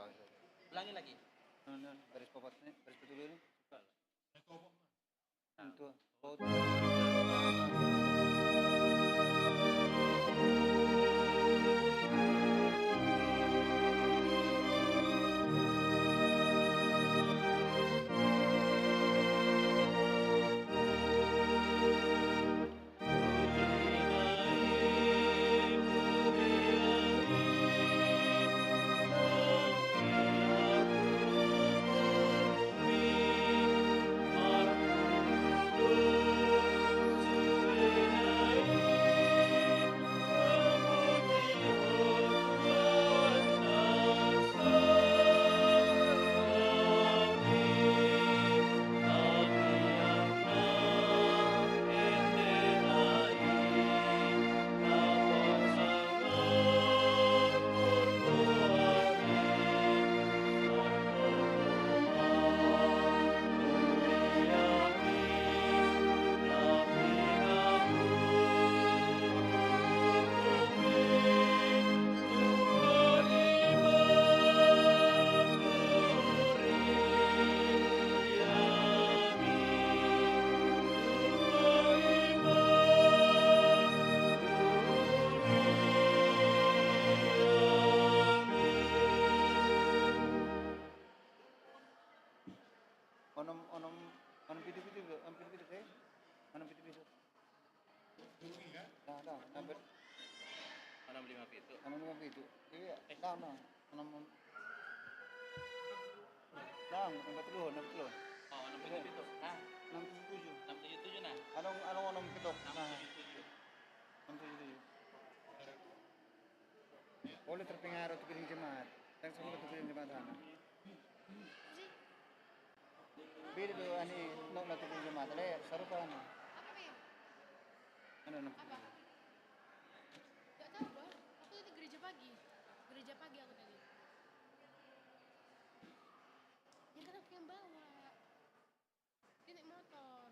suka. Ulangi lagi. Garis papat nih, garis kedua ini. Nah, Itu. Oh, onom onom onom pitu-pitu lo, onom pitu-pitu kayak, onom pitu-pitu. Dah, hampir, Onom 5 pitu. onom lima pitu. Iya, dah, onom, dah, onom betul. Oh, onom pitu. Nah, 677. 677 nah. Anong onom pitok? Nah, 677. 677. Oleh terpengaruh tuh piring jemaat. Yang sebelum tuh piring jemaat sana. Beda tuh ani nok tuh piring jemaat. Ada serupa ano. Apa, Beb? Ano ano. Apa? Gak tahu, Bang. Aku tadi gereja pagi. Gereja pagi aku tadi. Ya kan aku yang bawa. Dia naik motor.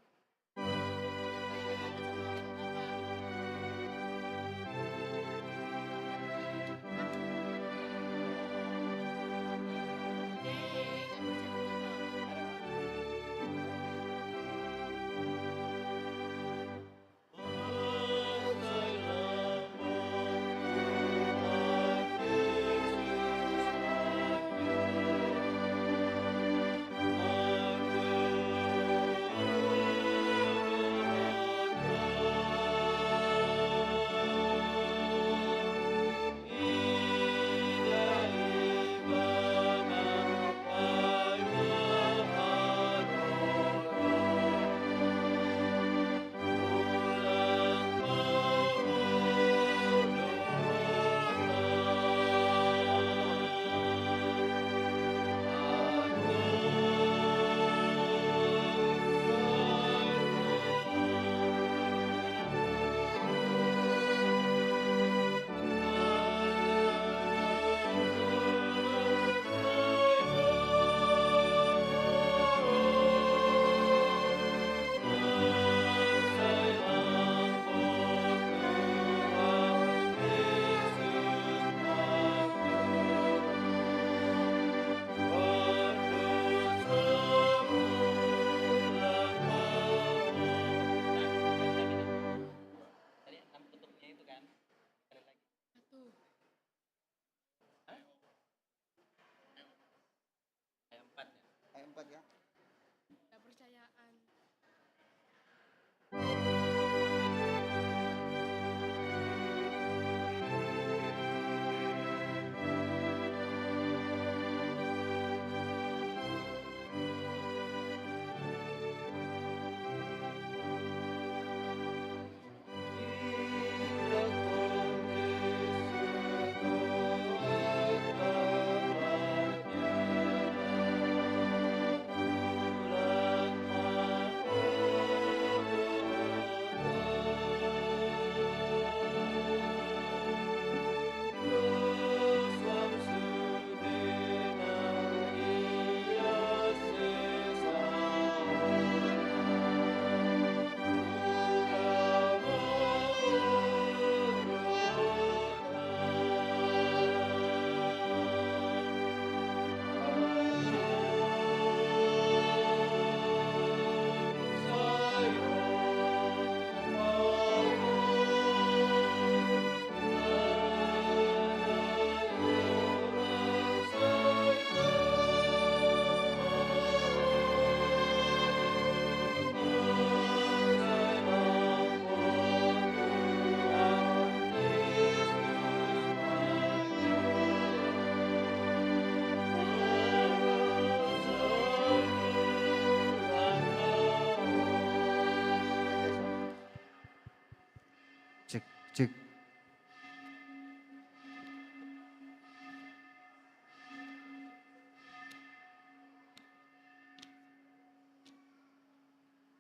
Cek.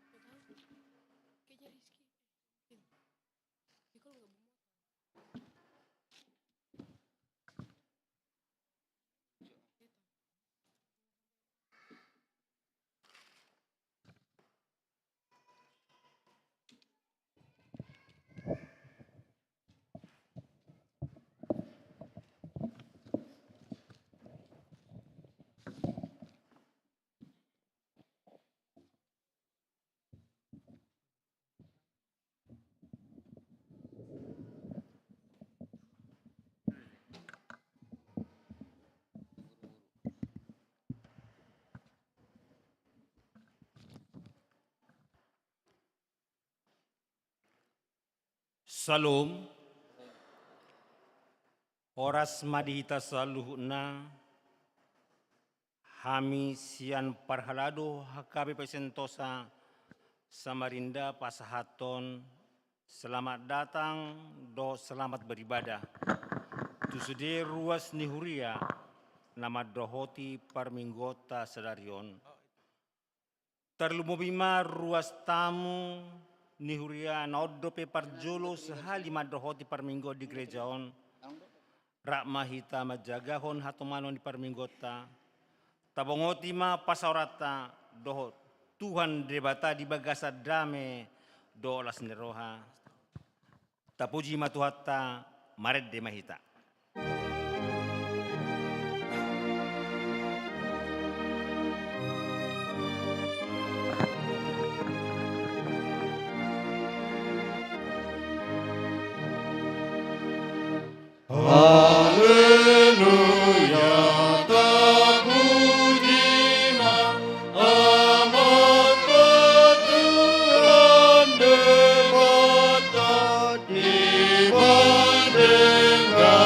Kayaknya Rizky. Ini kalau nggak bawa Salum, oras madihita saluhna, hami sian parhalado hakabe pesentosa Samarinda pasahaton, selamat datang do selamat beribadah. Tusude ruas nihuria, nama dohoti parminggota sedarion. Terlumobima ruas tamu, nihuria naodope parjolo sehali madohoti parminggo di gerejaon. Rak mahita majagahon hatomanon di parminggota. Tabongoti ma pasaurata dohot. Tuhan debata di bagasa dame do olas neroha. Tapuji matuhata maret de mahita. Dibandingkan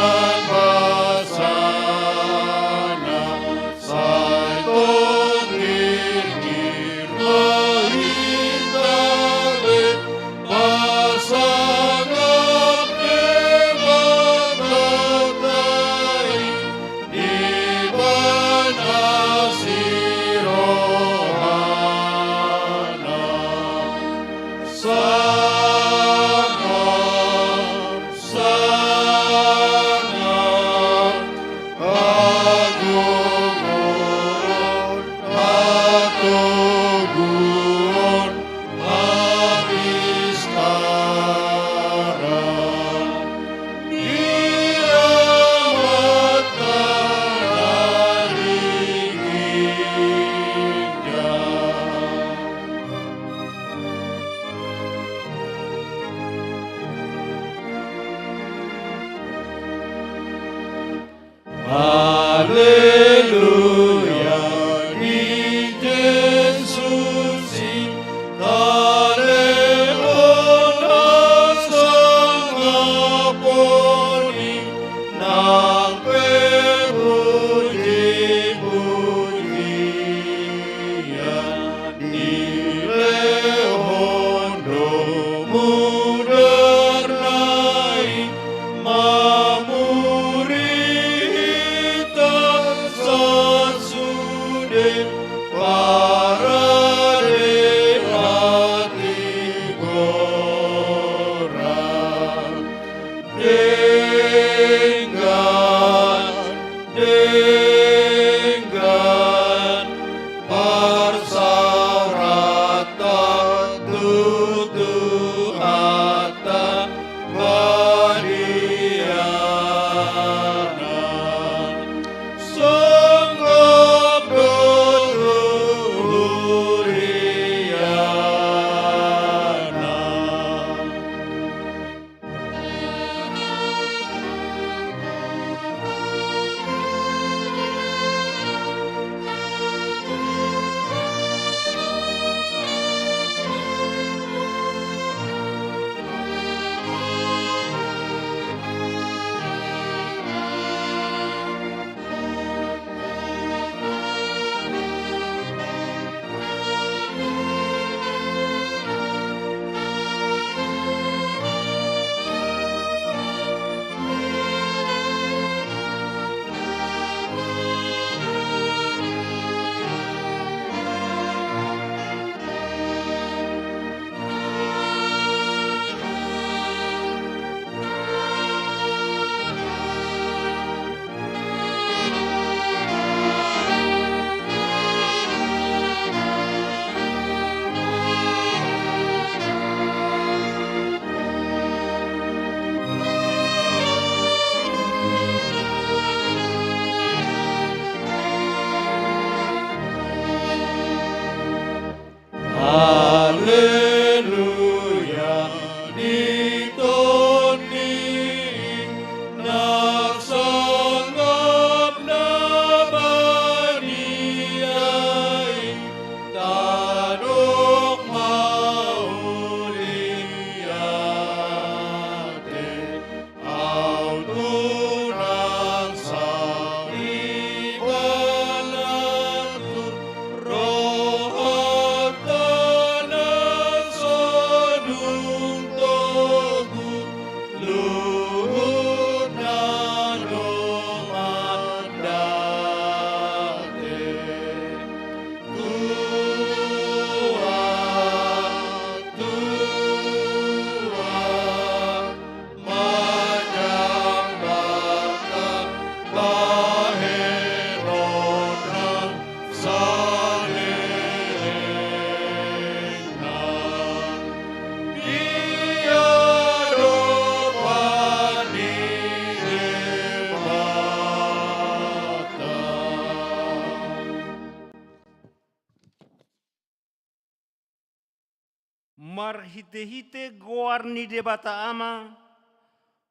marhite-hite goar ni debata ama,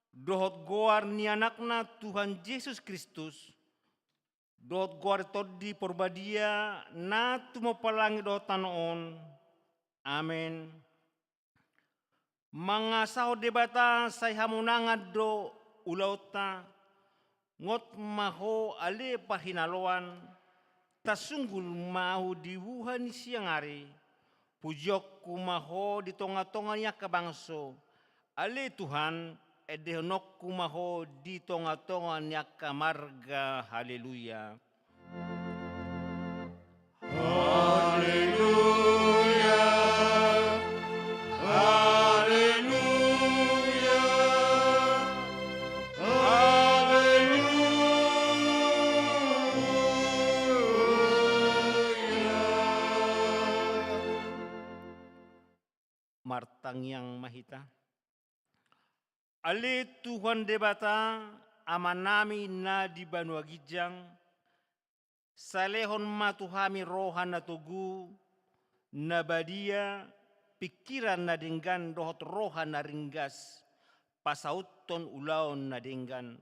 dohot goar ni anakna Tuhan Yesus Kristus, dohot goar todi porbadia na tumo palangi dohot tanoon. Amen. Mga sao debata say hamunangad do ulauta, ngot maho ale pahinaloan, tasunggul mahu diwuhan siang hari, pujok kumaho di tonga-tonga niya kabangso, ale Tuhan edehonok kumaho di tonga-tonga niya kamarga, haleluya. Haleluya. Haleluya. Martang yang mahita. Ale Tuhan debata amanami na di Banua Gijang, salehon matuhami rohan na tugu, na badia, pikiran na denggan dohot rohan na ringgas, pasauton ulaon na denggan.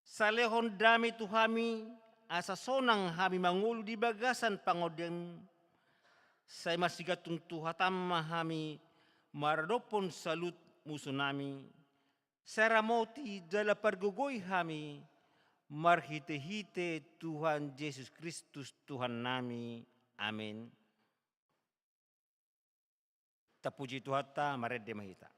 Salehon dami tuhami, asa sonang hami mangulu di bagasan pangodem, say masigatong tuhatam mahami, maradopon salut musuh nami, saramoti dala pargugoy hami, marhite-hite Tuhan Yesus Kristus Tuhan nami. Amin. Tapuji Tuhan ta marede mahita.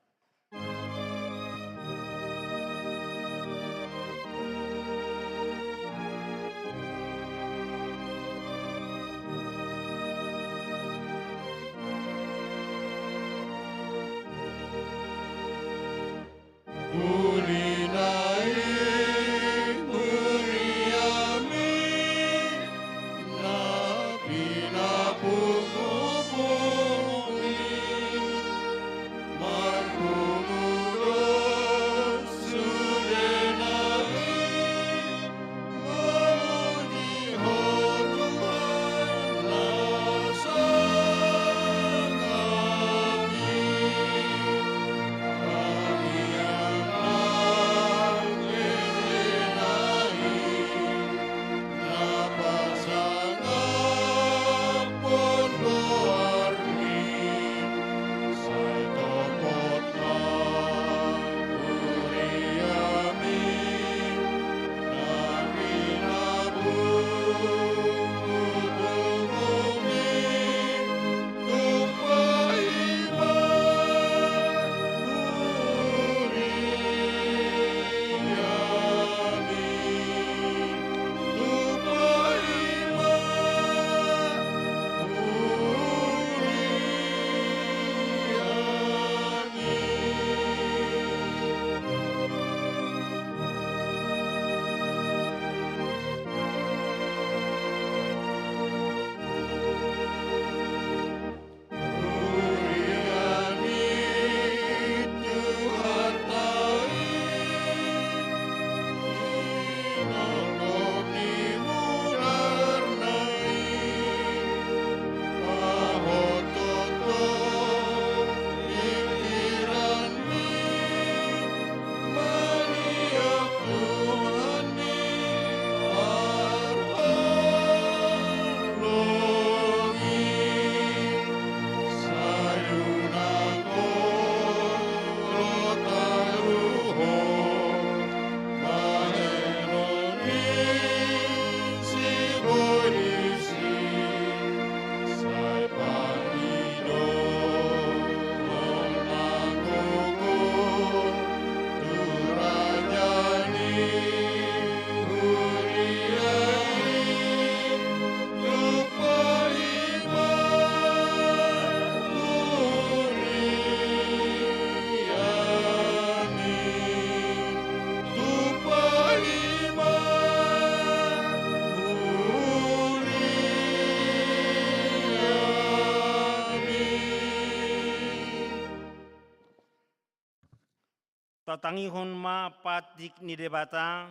Tatangihon ma patik ni debata,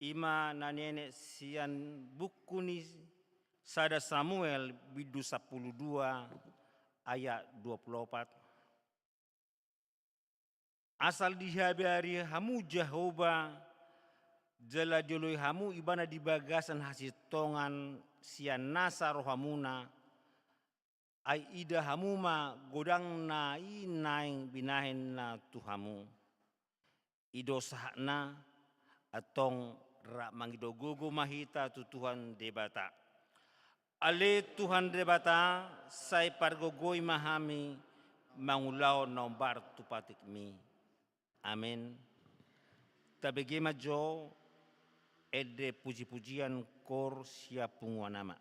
ima na nenek sian buku ni sada Samuel bidu 12 ayat 24. Asal dihabari hamu Jehovah, jala joloi hamu ibana di bagasan hasil tongan sian nasa rohamuna, ai ida hamuma godang na inaing binahen na tuhamu. Ido sahna atong ra mangidogogo mahita tu Tuhan debata. Ale Tuhan debata sai pargogoi mahami mangulao nombar tupatik mi. Amin. Tabegi majo ede puji-pujian kor siapung wanama.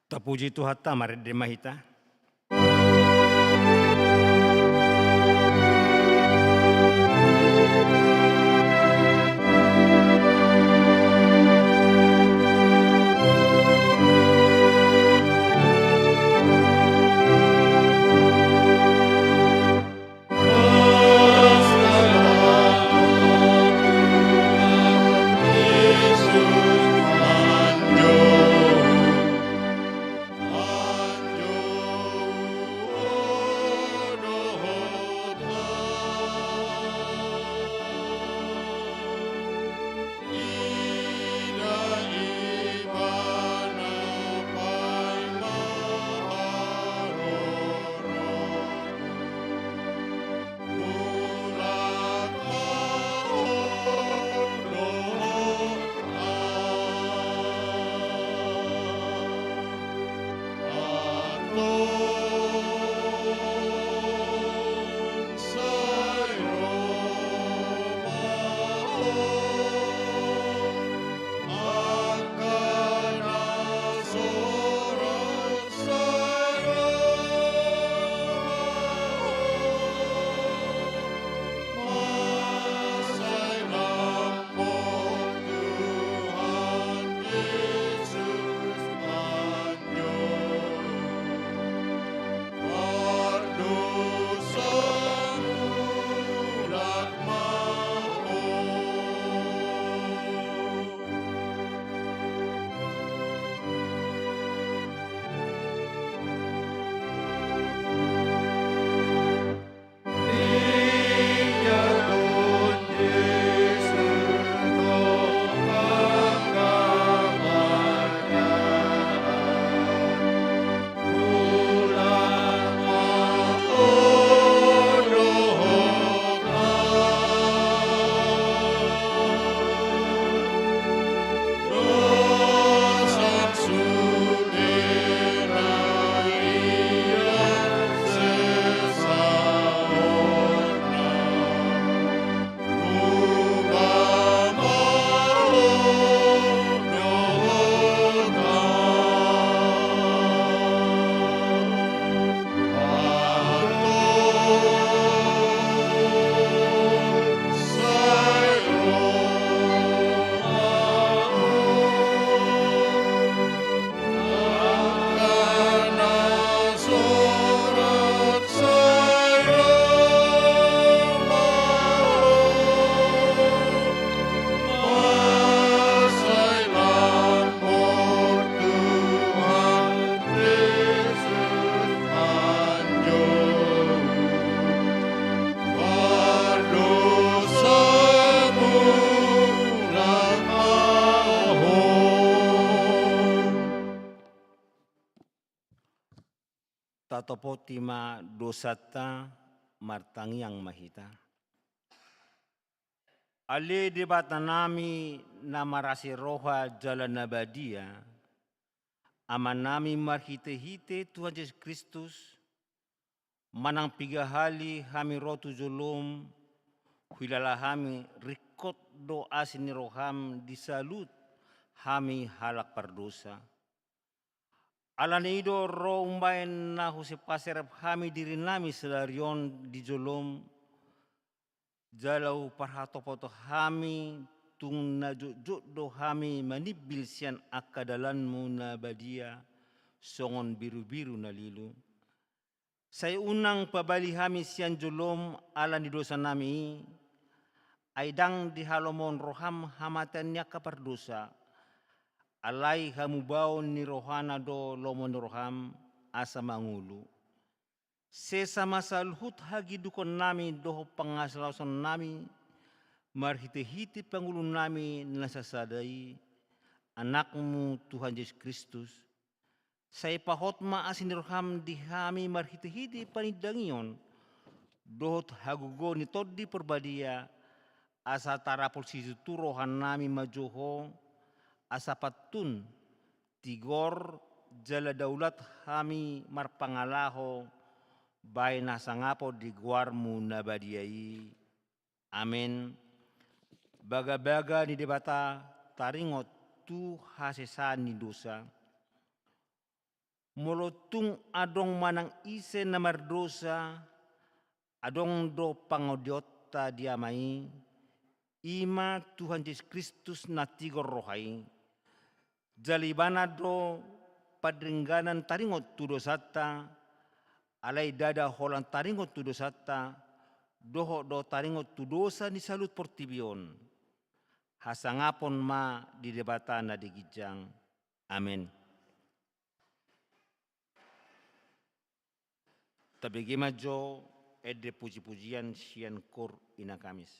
Terpuji Tuhan mari demahita. Tatopo tima dosata martangi yang mahita. Ale debata nami namarasi roha jalan nabadia. Aman nami marhite-hite Tuhan Yesus Kristus. Manang piga hali hami rotu julum. Hilala hami rikot doa sini roham disalut. Hami halak perdosa. Alanido ro umbaen na huse paserap hami diri nami selarion di jolom jalau parhatopoto hami tung na do hami manibil sian akadalanmu na badia songon biru-biru na lilu. Saya unang pabali hami sian jolom alani dosa nami aidang di halomon roham hamatannya kapardosa. Alai hamu bau ni rohana do lomon roham asa mangulu. Sesama salhut hagi dukon nami doho pangasalausan nami. Marhite-hite pangulun nami nasasadai. Anakmu Tuhan Yesus Kristus. Saya pahot ma asin roham di hami marhite-hite panidangion. Dohot hagugo ni todi perbadia. Asa tarapol situ rohan nami majoho. Asapatun tigor jala daulat hami marpangalaho bay nasangapo di guarmu nabadiai. Amen. Baga-baga ni debata taringot tu hasesan ni dosa. molotung adong manang ise na mardosa, adong do pangodiota diamai, ima Tuhan Yesus Kristus na tigor rohai, jalibana do padringganan taringot tu dosata, alai dada holang taringot tu dosata, doho do taringot tu dosa ni salut portibion, hasangapon ma di debatana di gijang. Amin. Tabigi majo ede puji-pujian sian kur ina Kamis.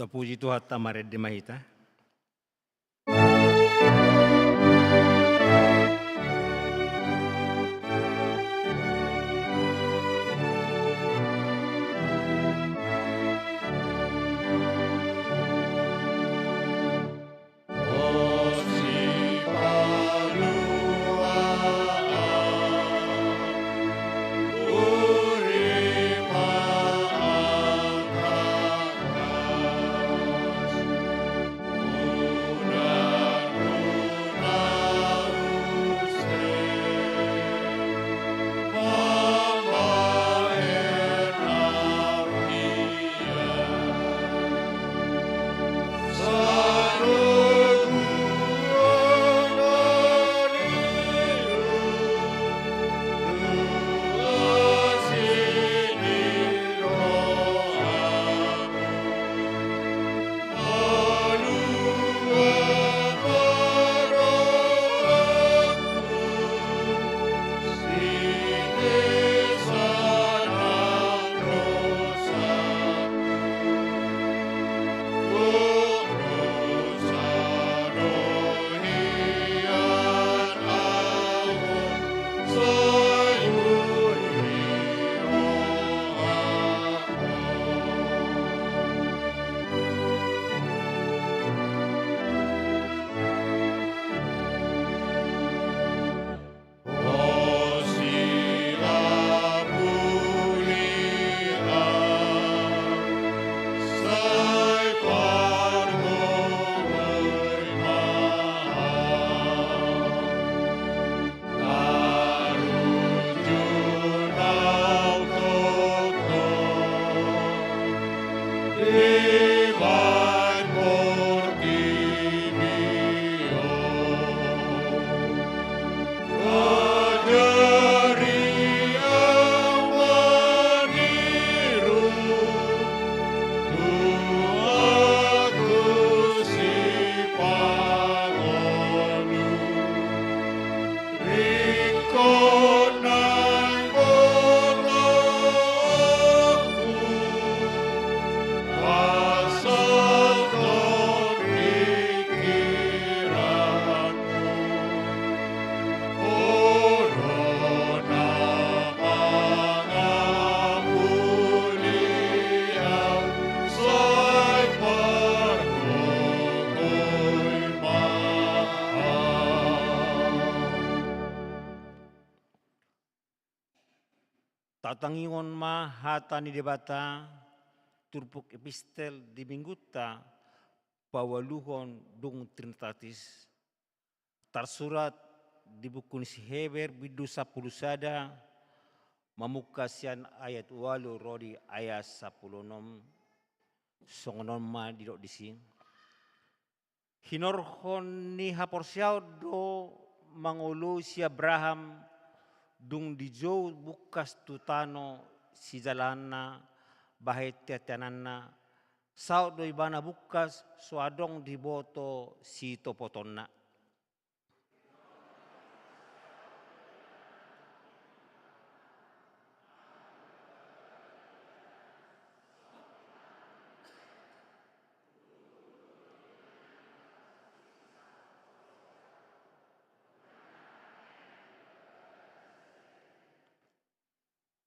Puji Tuhan tamared di mahita. tatangingon ma hata ni debata turpuk epistel di mingguta pawaluhon dung Trinitatis tersurat di buku si Heber bidu 10 sada mamukasian ayat walu rodi ayat 10 songonon ma didok disi hinorhon ni haporsiao do mangulu si Abraham dung di jo bukas tutano si jalana bahai tiatanana saud do ibana bukas suadong di boto si topotonna.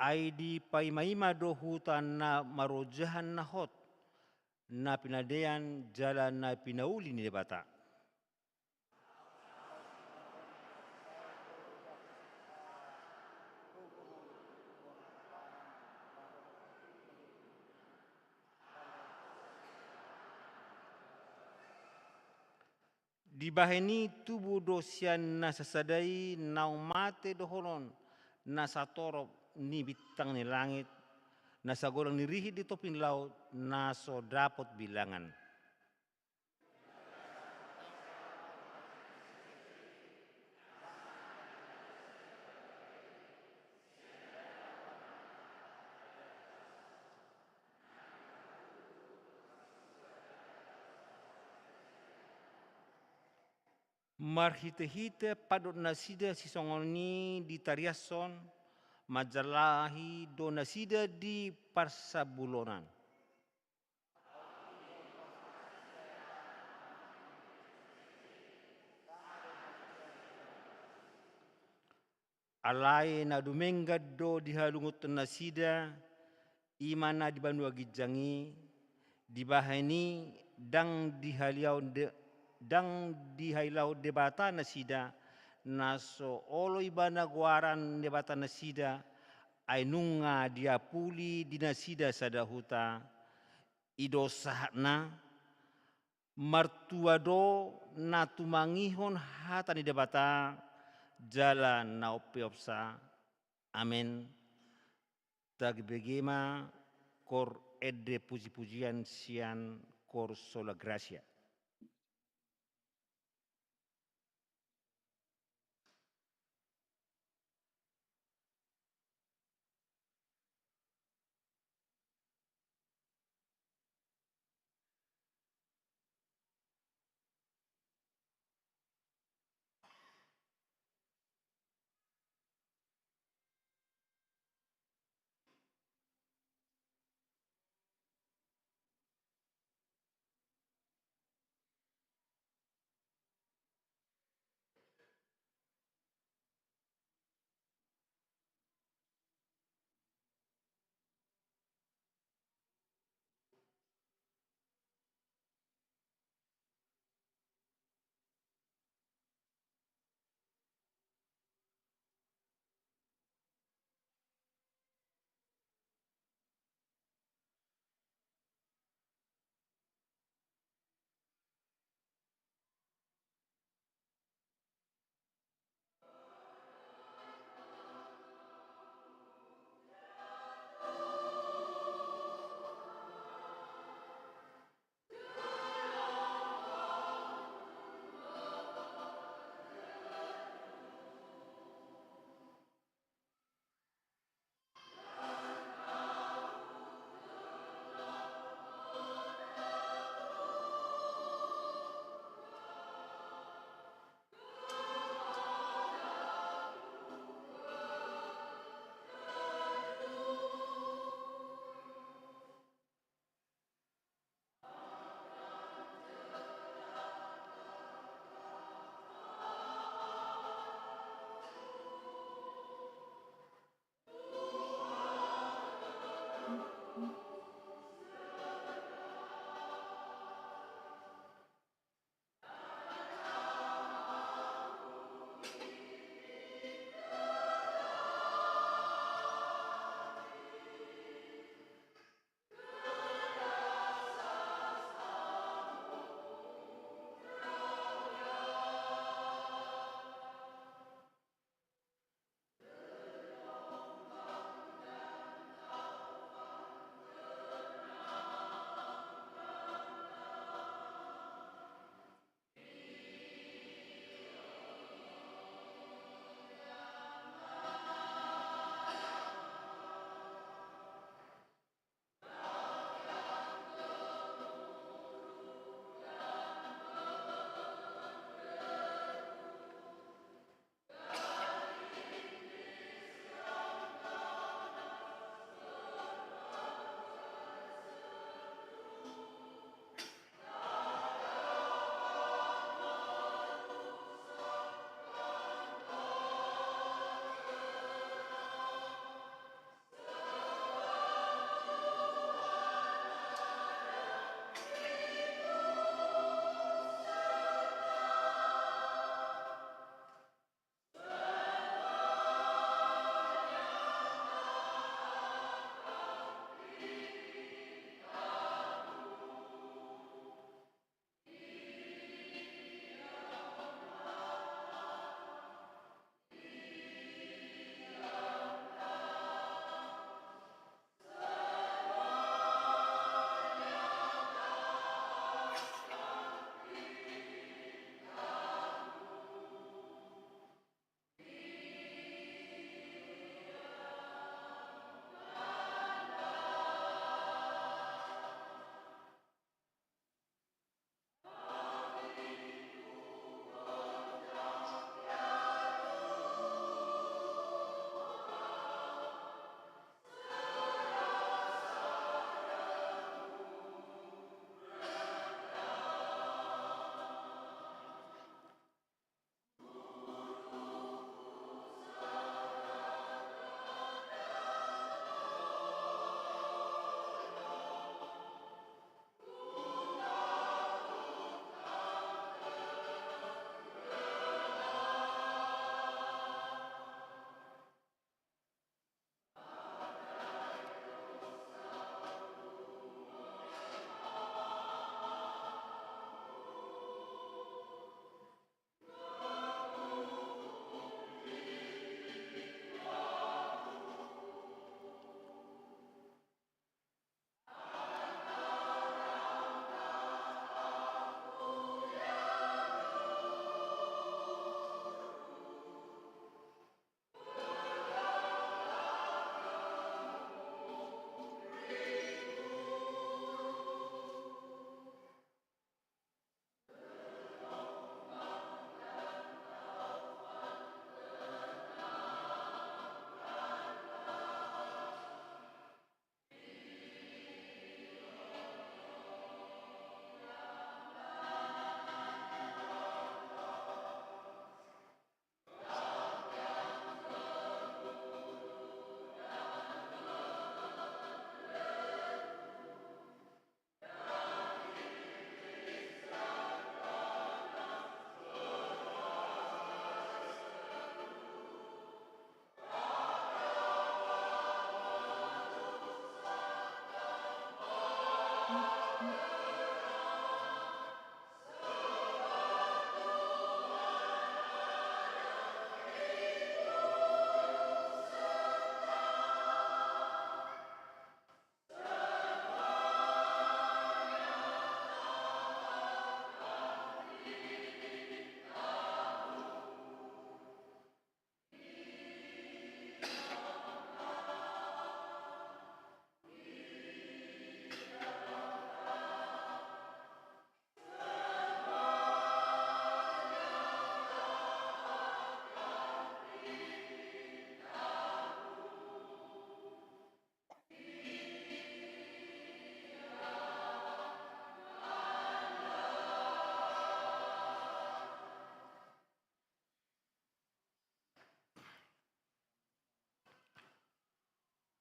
Ai di paimaima do hutan na marojahan na hot na pinadean jalan na pinauli ni debata. Di baheni tubuh dosian na sasadai na mate dohonon na satorop ni bintang ni langit, na sagorang ni rihi di topin laut, na so dapot bilangan. Marhite-hite padot nasida si songoni di tariason, majalahi do nasida di parsabulonan. Alai na dumenga do dihalungut nasida, imana di bandu agijangi, dibahani dang dihailau debata nasida, naso olo ibana guaran debata nasida, ainunga dia puli dinasida sadahuta, ido sahna, martuado na tumangihon hata ni debata, jalan na opiopsa, amen. Tagbegema kor ede puji-pujian sian kor sola gracia.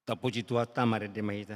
Tapuji Tuhan mare de mahita.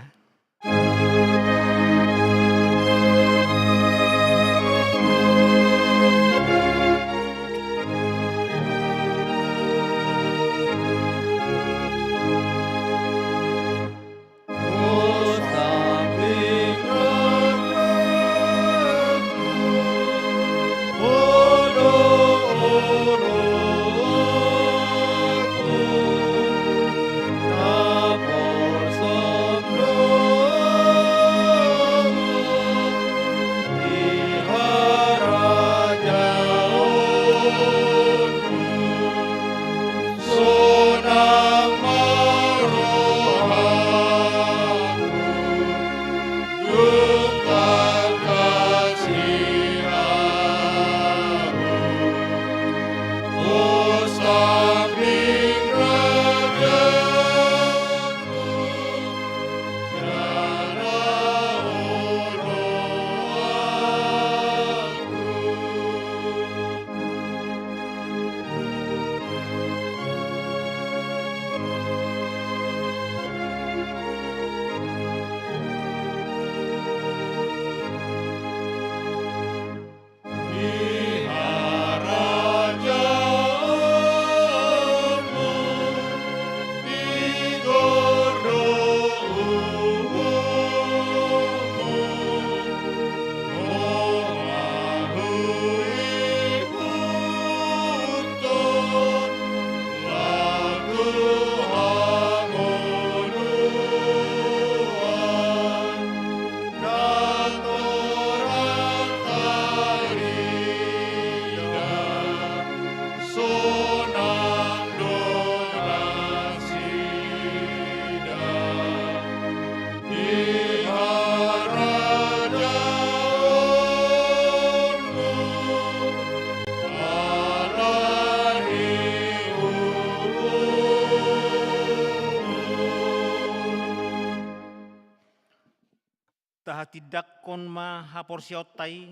Tahatidakkon ma haporsiautai,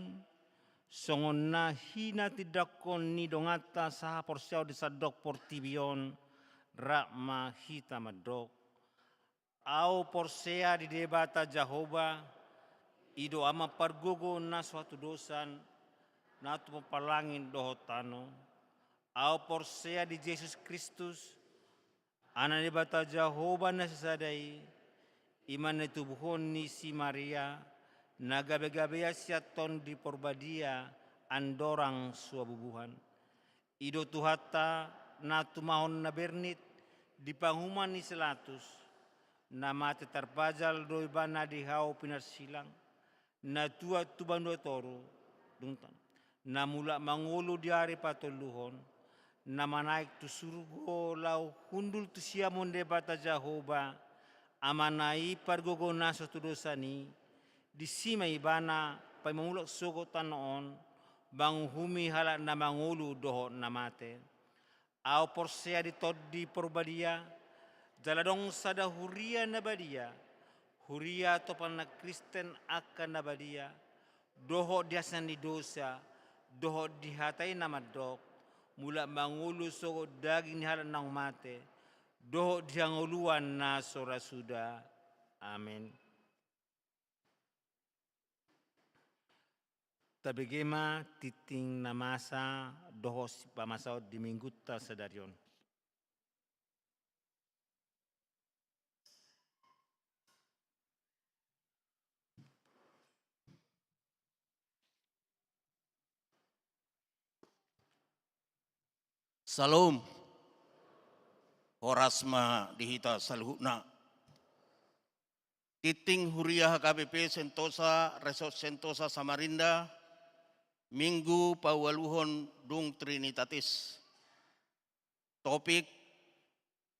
songon na hina tidakkon ni dongata sa haporsiau disadok portibion, rakma hita madok. Au porsea di debata Jehovah, ido ama pargogo na suatu dosan, na tu papalangin dohotano. Au porsea di Yesus Kristus, ana debata Jehovah na sesadai, iman itu buhon ni si Maria, nagabe-gabe siaton di porbadia, andorang suabubuhan. Ido tuhata na tumahon na bernit, di panghuman ni selatus, na mati terpajal doi bana di hau pinarsilang, na tua tuban doi toro, dungtan, na mula mangulu di hari patoluhon, na manaik tu surgo lau hundul tu siamon debata Jehovah, amanai pargogo naso tu dosani, di sima ibana pai mamulak sogo tanoon, bang humi halak na mangulu doho namate. Au porsea di todi porbadia, jaladong sada huria nabadia, huria topan na Kristen akan nabadia, doho diasan di dosa, doho dihatai namadok, mula mangulu sogo daging halak nang mate, doho dianguluan na sora sudah. Amin. Tabegema titing namasa doho pamasau di mingguta sadarion. Salam. Orasma dihita saluhna. Titing Huria HKBP Sentosa Resort Sentosa Samarinda Minggu Pawaluhon Dung Trinitatis. Topik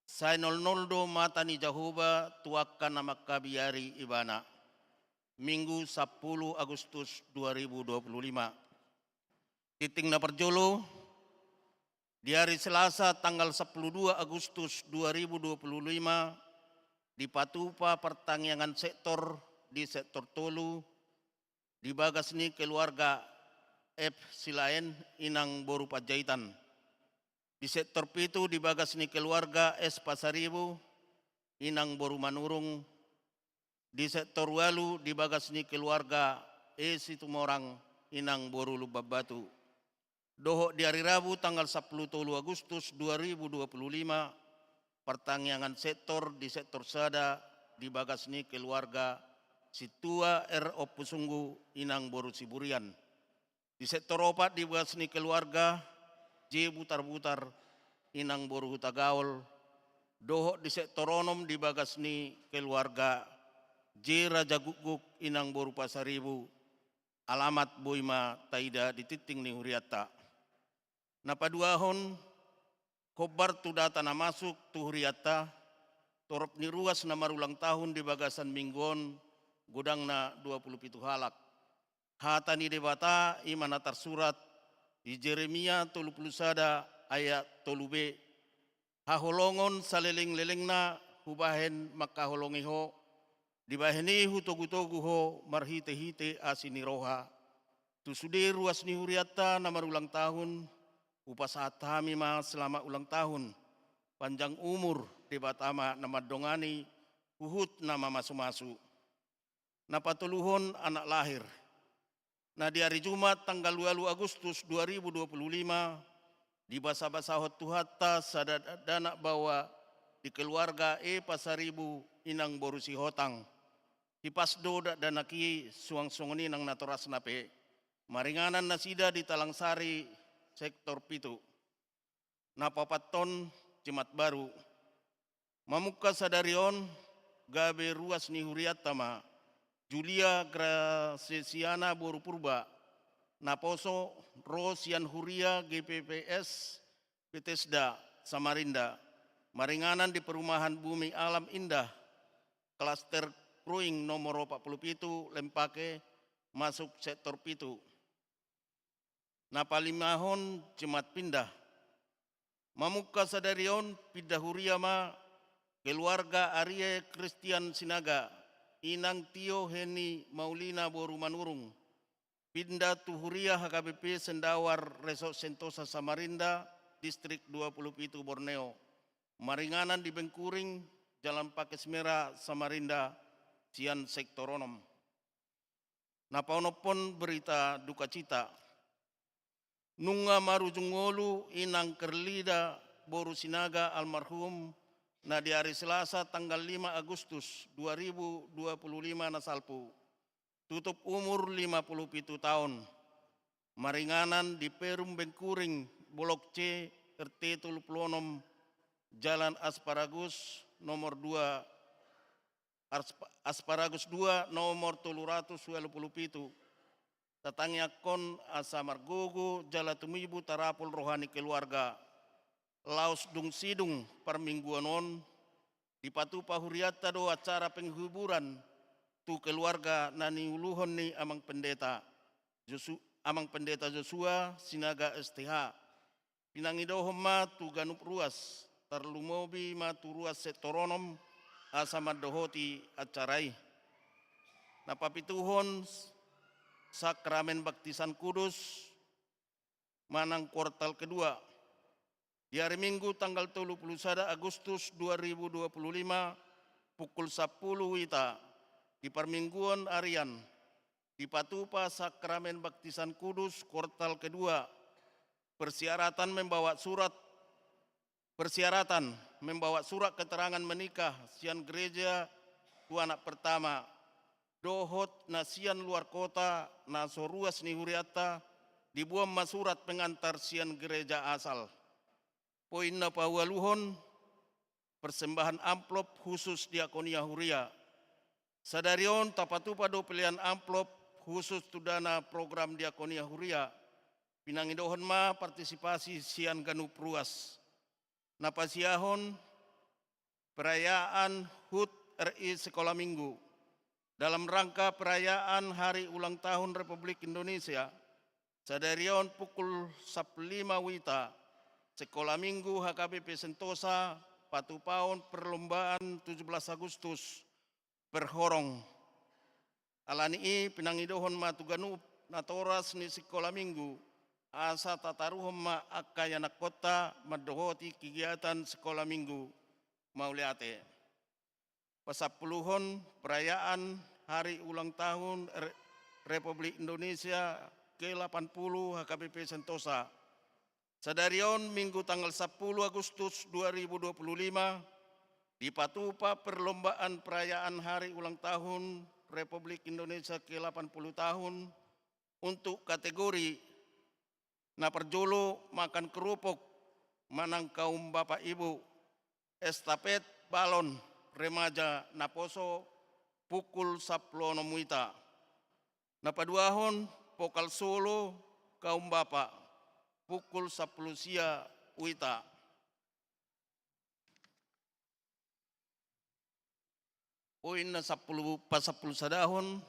Sainolnoldo Matani Jehovah Tuakan Nama Kabiari Ibana. Minggu 10 Agustus 2025. Titing na perjolo di hari Selasa tanggal 12 Agustus 2025 di Patupa Pertanian Sektor di Sektor Tolu di Bagasni keluarga F. Silaen Inang Boru Pajaitan. Di Sektor Pitu di Bagasni keluarga S. Pasaribu inang boru manurung di sektor walu di bagas ni keluarga Situmorang inang boru lubab batu. Dohok di hari Rabu tanggal 10 Agustus 2025 pertangyangan sektor di sektor sada di bagas ni keluarga Situa R.O. Pusunggu inang boru Siburian. Di sektor opat di bagas ni keluarga J. Butar-Butar inang boru Hutagaol. Dohok di sektor onom di bagas ni keluarga J. Raja Guguk inang boru Pasaribu. Alamat Boima Taida di titing ni Huriata. Napaduahon kobar tu data na masuk tu Huriata. Torop ni ruas na marulang tahun di bagasan minggon godang na 27 halak. Hata ni debata imana tersurat di Jeremia 31 ayat 3b. Haholongon saleling-lelengna hubahen makaholongiho. Dibaheni hutogu-togu ho marhite-hite asini roha. Tu sude ruas ni Huriata na marulang tahun. Upasahat kami ma selama ulang tahun. Panjang umur debatama nama dongani. Uhut nama masu-masu. Napatuluhon anak lahir. Nah di hari Jumat tanggal 2 Agustus 2025 di basa-basahot tuhata sadadana bawa di keluarga Pasaribu inang borusi hotang. Hipasdo dan naki suang-suangni nang naturas nape. Maringanan nasida di Talangsari sektor pitu. Napapaton Cimat Baru. Mamuka sadarion gabe ruas ni Huriatama. Julia Gracesiana Boru Purba, Naposo Rosian Huria GPPS Bethesda Samarinda, Maringanan di Perumahan Bumi Alam Indah, Klaster Kruing nomor 47 Lempake masuk sektor pitu. Napalimahon Cemat Pindah, Mamuka Sadarion Pindah Huriama, keluarga Arye Christian Sinaga, Inang Tio Heni Maulina Boru Manurung, Pindah Tuhuria HKBP Sendawar Resort Sentosa Samarinda, Distrik 27 Borneo, Maringanan di Bengkuring, Jalan Pakis Merah Samarinda, Cian Sektoronom. Napaunopon berita duka cita. Nunga Marujungolu Inang Kerlida Boru Sinaga almarhum. Nah di hari Selasa tanggal 5 Agustus 2025 nasalpu. Tutup umur 57 tahun. Maringanan di Perum Bengkuring, Blok C, RT Tuluplonom, Jalan Asparagus nomor 2, Asparagus 2 nomor 327. Tatangnya kon asa Margogo, Jalatumibu Tarapul Rohani Keluarga. Laos dung sidung permingguanon di Patupa Huriata do acara penghiburan tu keluarga nani uluhon ni amang pendeta Joshua Sinaga STH pinangidohom ma tu ganup ruas terlumobi ma tu ruas setoronom asamad dohoti acarai napapituhon sakramen baktisan kudus manang kuartal kedua. Di hari Minggu tanggal 31 Agustus 2025 pukul 10 WITA di Permingguan Arian di Patupa Sakramen Baktisan Kudus kuartal kedua persyaratan membawa surat keterangan menikah sian gereja tu anak pertama dohot nasian luar kota nasoruas ni Huriata dibuang masurat pengantar sian gereja asal. Poin na pawaluhon, persembahan amplop khusus Diakonia Huria. Sadarion tapatupa do pilihan amplop khusus tu dana program Diakonia Huria. Pinangidohon ma partisipasi sian ganup ruas. Napasiahon perayaan HUT RI Sekolah Minggu. Dalam rangka perayaan Hari Ulang Tahun Republik Indonesia, sadarion pukul 15 WITA. Sekolah Minggu HKBP Sentosa, Patupaon perlombaan 17 Agustus, Perhorong. Alani pinangidohon matuganup natoras ni sekolah Minggu, asa tataruhom ma akayanak kota madohoti kegiatan sekolah Minggu, mauliate. Pasapuluhon perayaan Hari Ulang Tahun Republik Indonesia ke-80 HKBP Sentosa. Sadarion Minggu tanggal 10 Agustus 2025 dipatupa perlombaan perayaan Hari Ulang Tahun Republik Indonesia ke-80 tahun untuk kategori Naperjolo Makan Kerupuk Manang Kaum Bapak Ibu Estafet Balon Remaja Naposo pukul 10 muita. Napaduahon Pokal Solo Kaum Bapak pukul 10 sia wita. Poin na 10 sadahon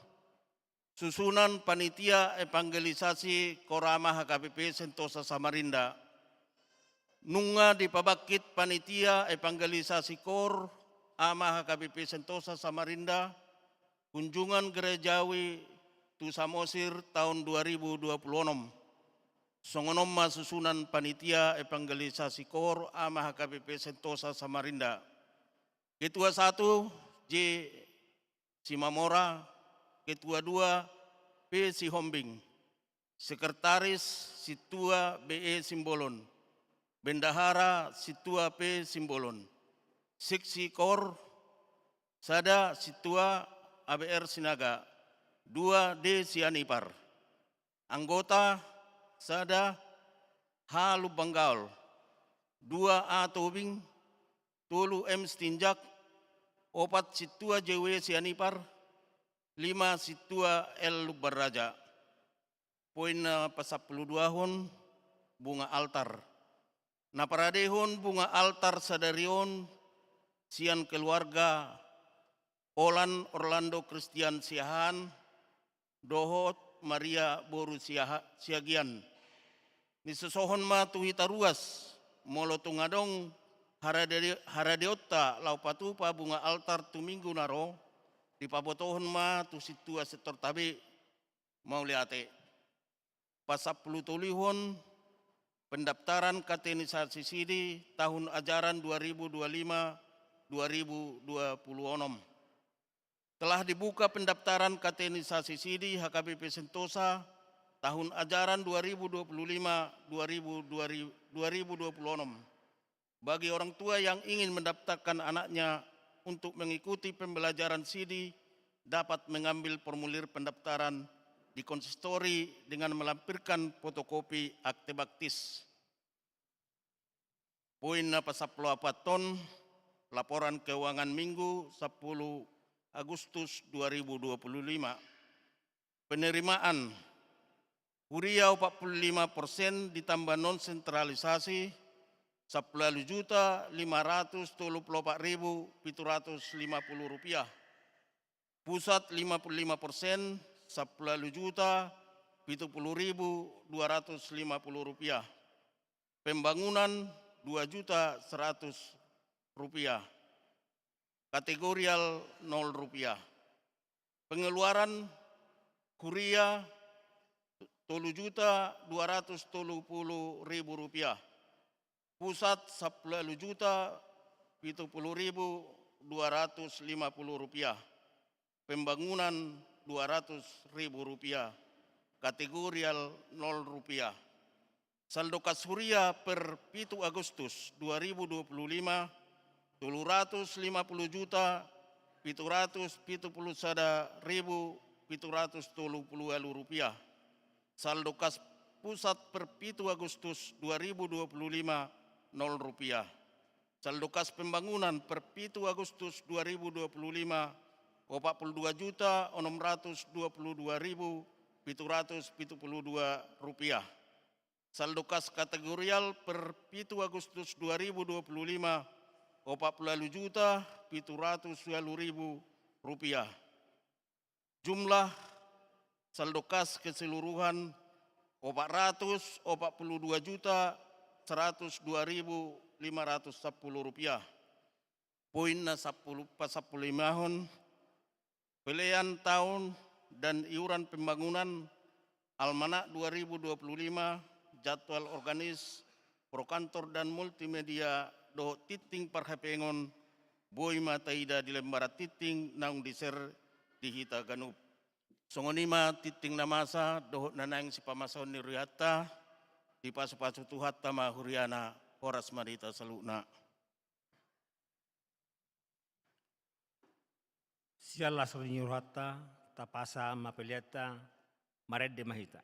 susunan panitia evangelisasi Korama HKBP Sentosa Samarinda. Nunga dipabakit panitia evangelisasi Kor Ama HKBP Sentosa Samarinda kunjungan gerejawi tu Samosir tahun 2026. Songonom susunan panitia evangelisasi Kor Ama HKBP Sentosa Samarinda. Ketua 1 J. Simamora, Ketua 2 P. Sihombing, Sekretaris Situa BE Simbolon, Bendahara Situa P. Simbolon, Seksi Kor Sada Situa ABR Sinaga, 2 D. Sianipar, Anggota Sada H. Lubanggaul, 2 A. Tobing, 3 M. Stinjak, 4 Situa JW Sianipar, 5 Situa L. Lubaraja. Poin pasapuluduahon bunga altar. Naparadehon bunga altar sadarion sian keluarga Olan Orlando Christian Siahan, Dohot Maria Boru Siagian. Nisosohon ma tuhita ruas molo tungadong haradeota laupatupa bunga altar tu minggu naro di pabotohon ma tu situa sektor tabi mau liate. Pasapulu tulihon pendaftaran katenisasi sidi tahun ajaran 2025-2026. Telah dibuka pendaftaran katenisasi sidi HKBP Sentosa tahun ajaran 2025-2026. Bagi orang tua yang ingin mendaftarkan anaknya untuk mengikuti pembelajaran sidi dapat mengambil formulir pendaftaran di konsistori dengan melampirkan fotokopi akte baktis. Poin pasaplo apaton laporan keuangan minggu 10 Agustus 2025. Penerimaan Huria 45% ditambah non sentralisasi 11.534.750 rupiah. Pusat 55% 11.070.250 rupiah. Pembangunan 2.100.000 rupiah. Kategorial 0 rupiah. Pengeluaran Huria 3.230.000 rupiah. Pusat 10.070.250 rupiah. Pembangunan 200.000 rupiah. Kategorial 0 rupiah. Saldo kas Huria per 7 Agustus 2025 350.771.730 rupiah. Saldo kas pusat per 7 Agustus 2025 0 rupiah. Saldo kas pembangunan per 7 Agustus 2025 42.622.772 rupiah. Saldo kas kategorial per 7 Agustus 2025 40.720.000 rupiah. Jumlah saldo kas keseluruhan 442.102.510 rupiah. Poin na 10 pasapulihon pilihan tahun dan iuran pembangunan Almanak 2025 jadwal organis prokantor dan multimedia do titing parhapengon Boy mataida di lembara titing naung diser dihita ganup. Songonima titing namasa dohot nanang si pamason ni Ruyata di pasu-pasu tuhat tama huriana horas marita saluna. Siala serinyo hata tapasa mapeliata maredde mahita.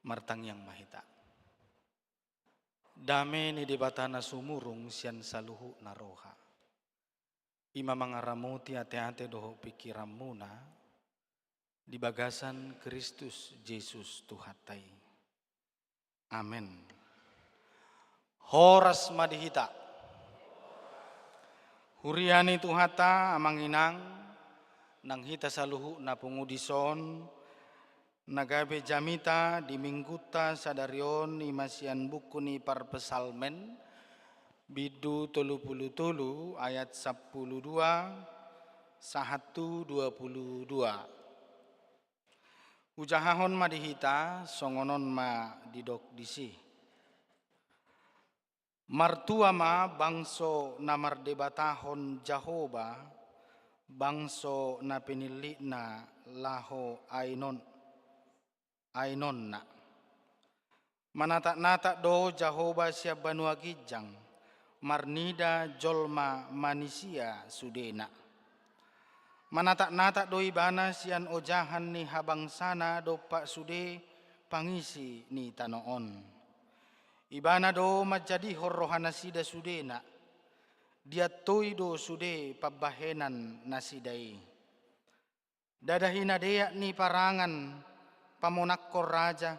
Martang yang mahita. Dame ni debatana sumurung sian saluhu naroha. Ima mangaramuti ate-ate doho pikiramuna di bagasan Kristus Yesus Tuhatai. Amin. Horas madihita. Huriani tuhata amanginang nang hita saluhu na pungudison nagabe jamita di mingguta sadarion imasian buku ni parpesalmen bidu 33 ayat 12 1:22. Ujahahon madihita songonon ma didok disi. Martua ma bangso na mardebatahon Jahoba, bangso na pinili na laho ainon na. Manata-nata do Jahoba siya banua gijang, marnida jolma manisia sudena. Manata-nata do ibana sian ojahan ni habang sana do pak sude pangisi ni tanoon. Ibana do majadi horrohana sida sudena, dia toido sude pabahenan nasidai. Dadahina deyak ni parangan pamonakor raja,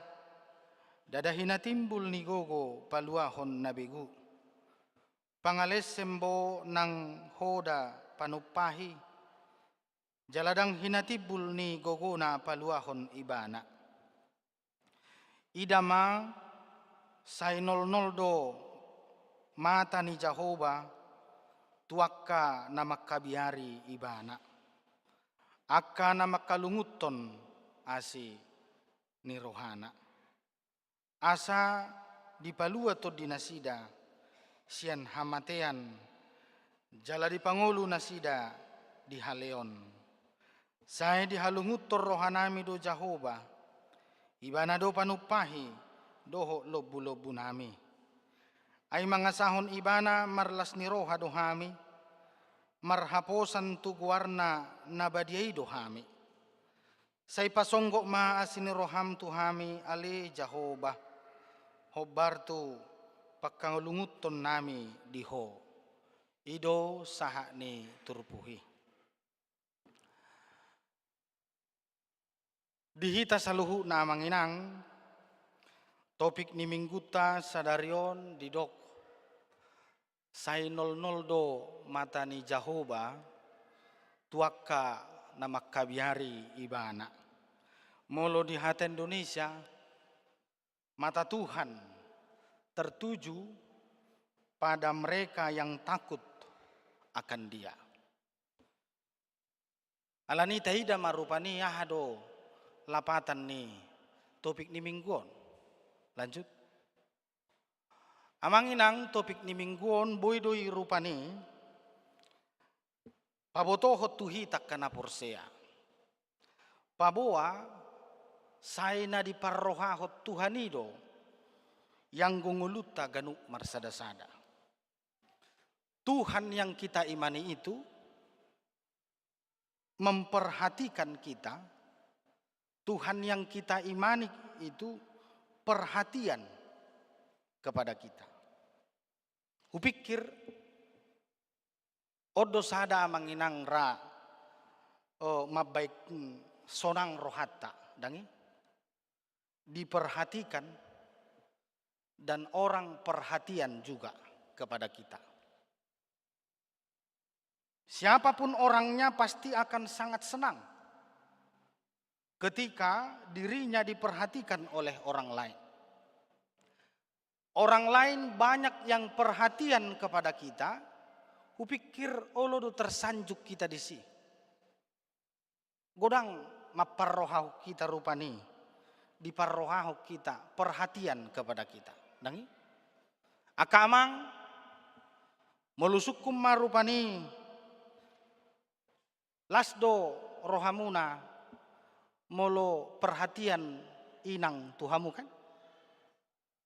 dadahina timbul ni gogo paluahon nabegu. Pangales sembo nang hoda panupahi, jaladang hinatibul ni gogo na paluahon ibana. Idama say nol-noldo mata ni Jahoba tuakka na makabiari ibana. Akka na makalunguton asi ni rohana. Asa dipalua to dinasida sian hamatean jala di pangulu nasida di haleon. Saya dihalungutor rohanami do Jahoba. Ibana do panupahi doho lobu-lobu nami. Ay mga sahon ibana marlas ni roha dohami, marhaposan tuguarna nabadiay dohami. Say pasonggo maasin ni roham tuhami ali Jahoba, hobartu pagkangulunguton nami diho, ido saha ni turpuhi. Dihita saluhu na manginang, topik ni mingguta sadarion didok say nol-noldo mata ni Jahoba tuakka na makabiari ibana. Molo di hati Indonesia mata Tuhan tertuju pada mereka yang takut akan Dia. Alani tahida marupani yahado lapatan ni topik ni mingguon. Lanjut. Amanginang topik ni mingguon boydoi rupani pabotohot tuhi takkana porsea. Paboa say na di parrohahot Tuhanido yang gunguluta ganuk marsada-sada. Tuhan yang kita imani itu memperhatikan kita. Tuhan yang kita imani itu perhatian kepada kita. Kupikir odo sada manginang ra mabaik sonang rohata dangi diperhatikan dan orang perhatian juga kepada kita. Siapapun orangnya pasti akan sangat senang ketika dirinya diperhatikan oleh orang lain. Orang lain banyak yang perhatian kepada kita, kupikir olodo tersanjuk kita di sini. Godang maparrohau kita rupani, diparrohau kita perhatian kepada kita. Dangi? Akamang melusukum marupani lasdo rohamuna molo perhatian inang Tuhamu kan?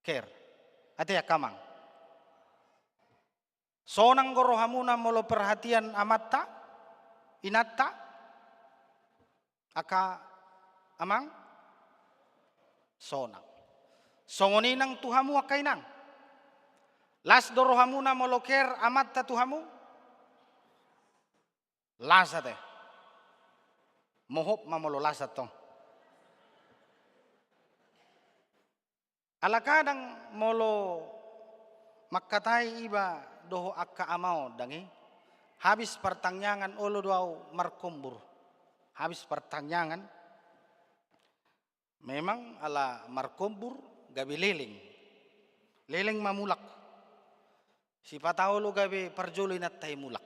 Care. Ate ya kamang. Sonang gorohamuna molo perhatian amatta, inatta, aka amang, sonang. Songoninang Tuhamu akainang. Las dorohamuna molo care amatta Tuhamu. Lasate. Mohop mamolo lasat tong. Alakadang molo makatai iba doho akka amao dangi habis pertanyaan olo doau markombur. Habis pertanyaan memang ala markombur gabi leleng. Leleng mamulak. Si patao lo gabi parjolo inatay mulak.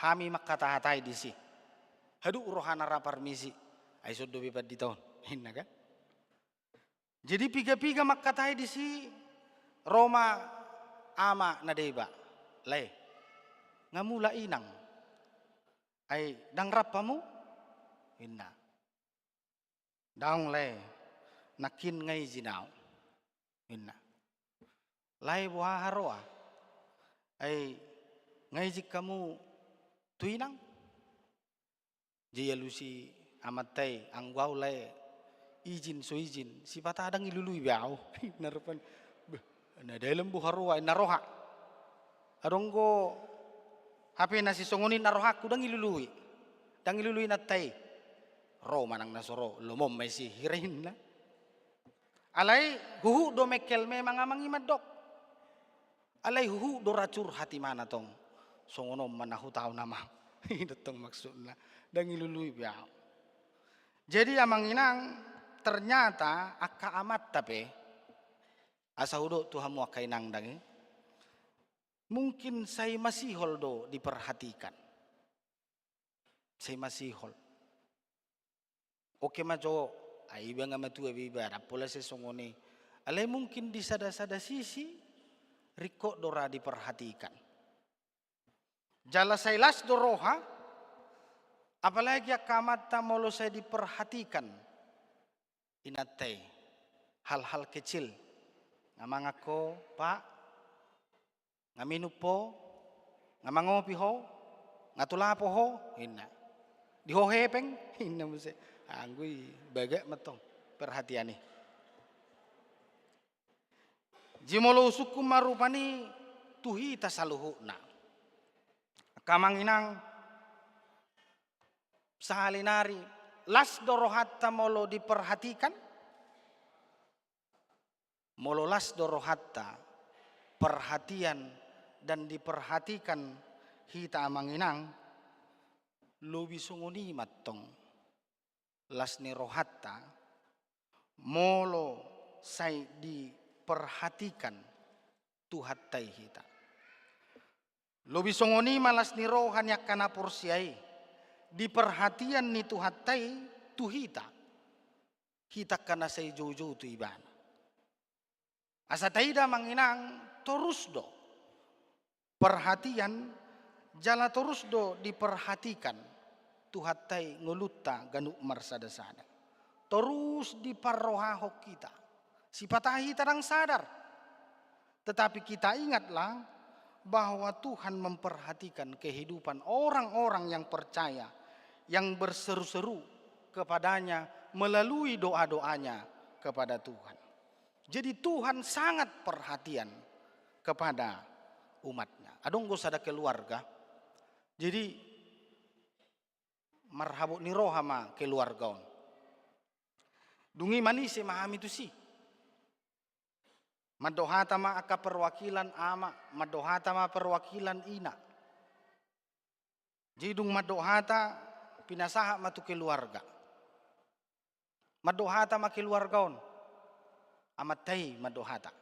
Hami makatahatay di si. Hadu rohana rapar misi. Ay sudo bibad di taon. Hinna kan? Jadi piga-piga makatay di si Roma ama na deba. Lay. Ngamula inang. Ay dangrap pa mo? Hinna. Daong lay. Nakin ngay zinaw. Hinna. Lay buha haroa. Ay ngay jik kamu tuinang. Jaya lusi amatay ang wow lay. Izin so izin. Si patadang ilului biao. Narupan. Na dalam buharoa naroha. Aronggo hape na si songonin naroha kudang ilului. Dang ilului natay. Roma nang nasoro lumom may si hirin na. Alay huhu do mekel memang amang imadok. Alay huhu do racur hati mana tong. Songonom manahu tau nama. Datang maksud na. Dang ilului biao. Jadi amang inang ternyata akka amat tapi asa hudo Tuhan mu akai nang dangi. Mungkin saya masih holdo diperhatikan. Saya masih hol. Oke majo ai bang amatu biba rapola se songone. Alai mungkin di sada-sada sisi riko dora diperhatikan. Jala sailas doroha apalagi akamata molo saya diperhatikan. Inatay hal-hal kecil. Ngamang ako, Pak, ngaminu po, ngamangopi ho, ngatulapo ho, hina. Dihohepeng, hina mo siya. Anggoy, baga matong, perhatian ni. Jimolo suku marupani tuhi tasaluhu na. Kamang inang sahalinari, las dorohatta molo diperhatikan, mololas dorohatta perhatian dan diperhatikan hita amanginang lobi sunguni matong las ni rohatta molo say diperhatikan tuhatay hita lobi sunguni malas ni rohan yak kanapur siyay diperhatian ni tuhatay tuhita hita kana say jojo tu ibana. Asa taida manginang terus do perhatian jala terus do diperhatikan tuhatay ngulutta ganuk marsadasada terus diparrohahok kita si patahi tarang sadar tetapi kita ingatlah bahwa Tuhan memperhatikan kehidupan orang-orang yang percaya yang berseru-seru kepadanya melalui doa-doanya kepada Tuhan. Jadi Tuhan sangat perhatian kepada umatnya. Adong gos ada keluarga. Jadi marhabuk ni roha ma keluarga on. Dungi manis mahami tu si. Madohata ma aka perwakilan ama, madohata ma perwakilan ina. Jadi dung madohata pinasaha ma tu keluarga. Madohata ma keluarga on. Amatay madohata.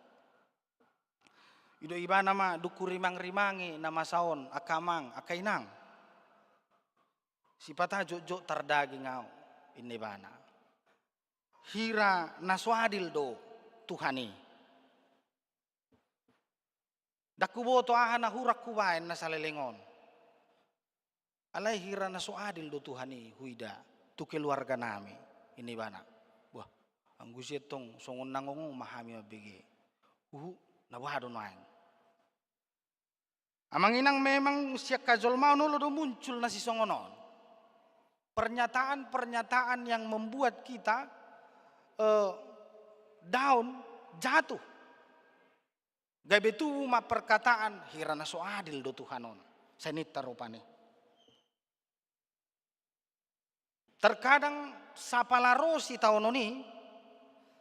Ido iba nama duku rimang-rimangi nama saon akamang akainang. Si patah jojo tardagi ngau ini bana. Hira naswadil do Tuhani. Dakubo to ahana hurak kuwain nasalelengon. Alay hira naswadil do Tuhani huida tu keluarga nami ini bana. Ang gusit tong songon nangong mahami mabigi. Nawado naing. Amang inang memang siya kajolmao nulo do muncul na si songonon. Pernyataan-pernyataan yang membuat kita down, jatuh. Gabetu ma perkataan hirana so adil do Tuhanon. Sanita rupane. Terkadang sapalaro si tahun ini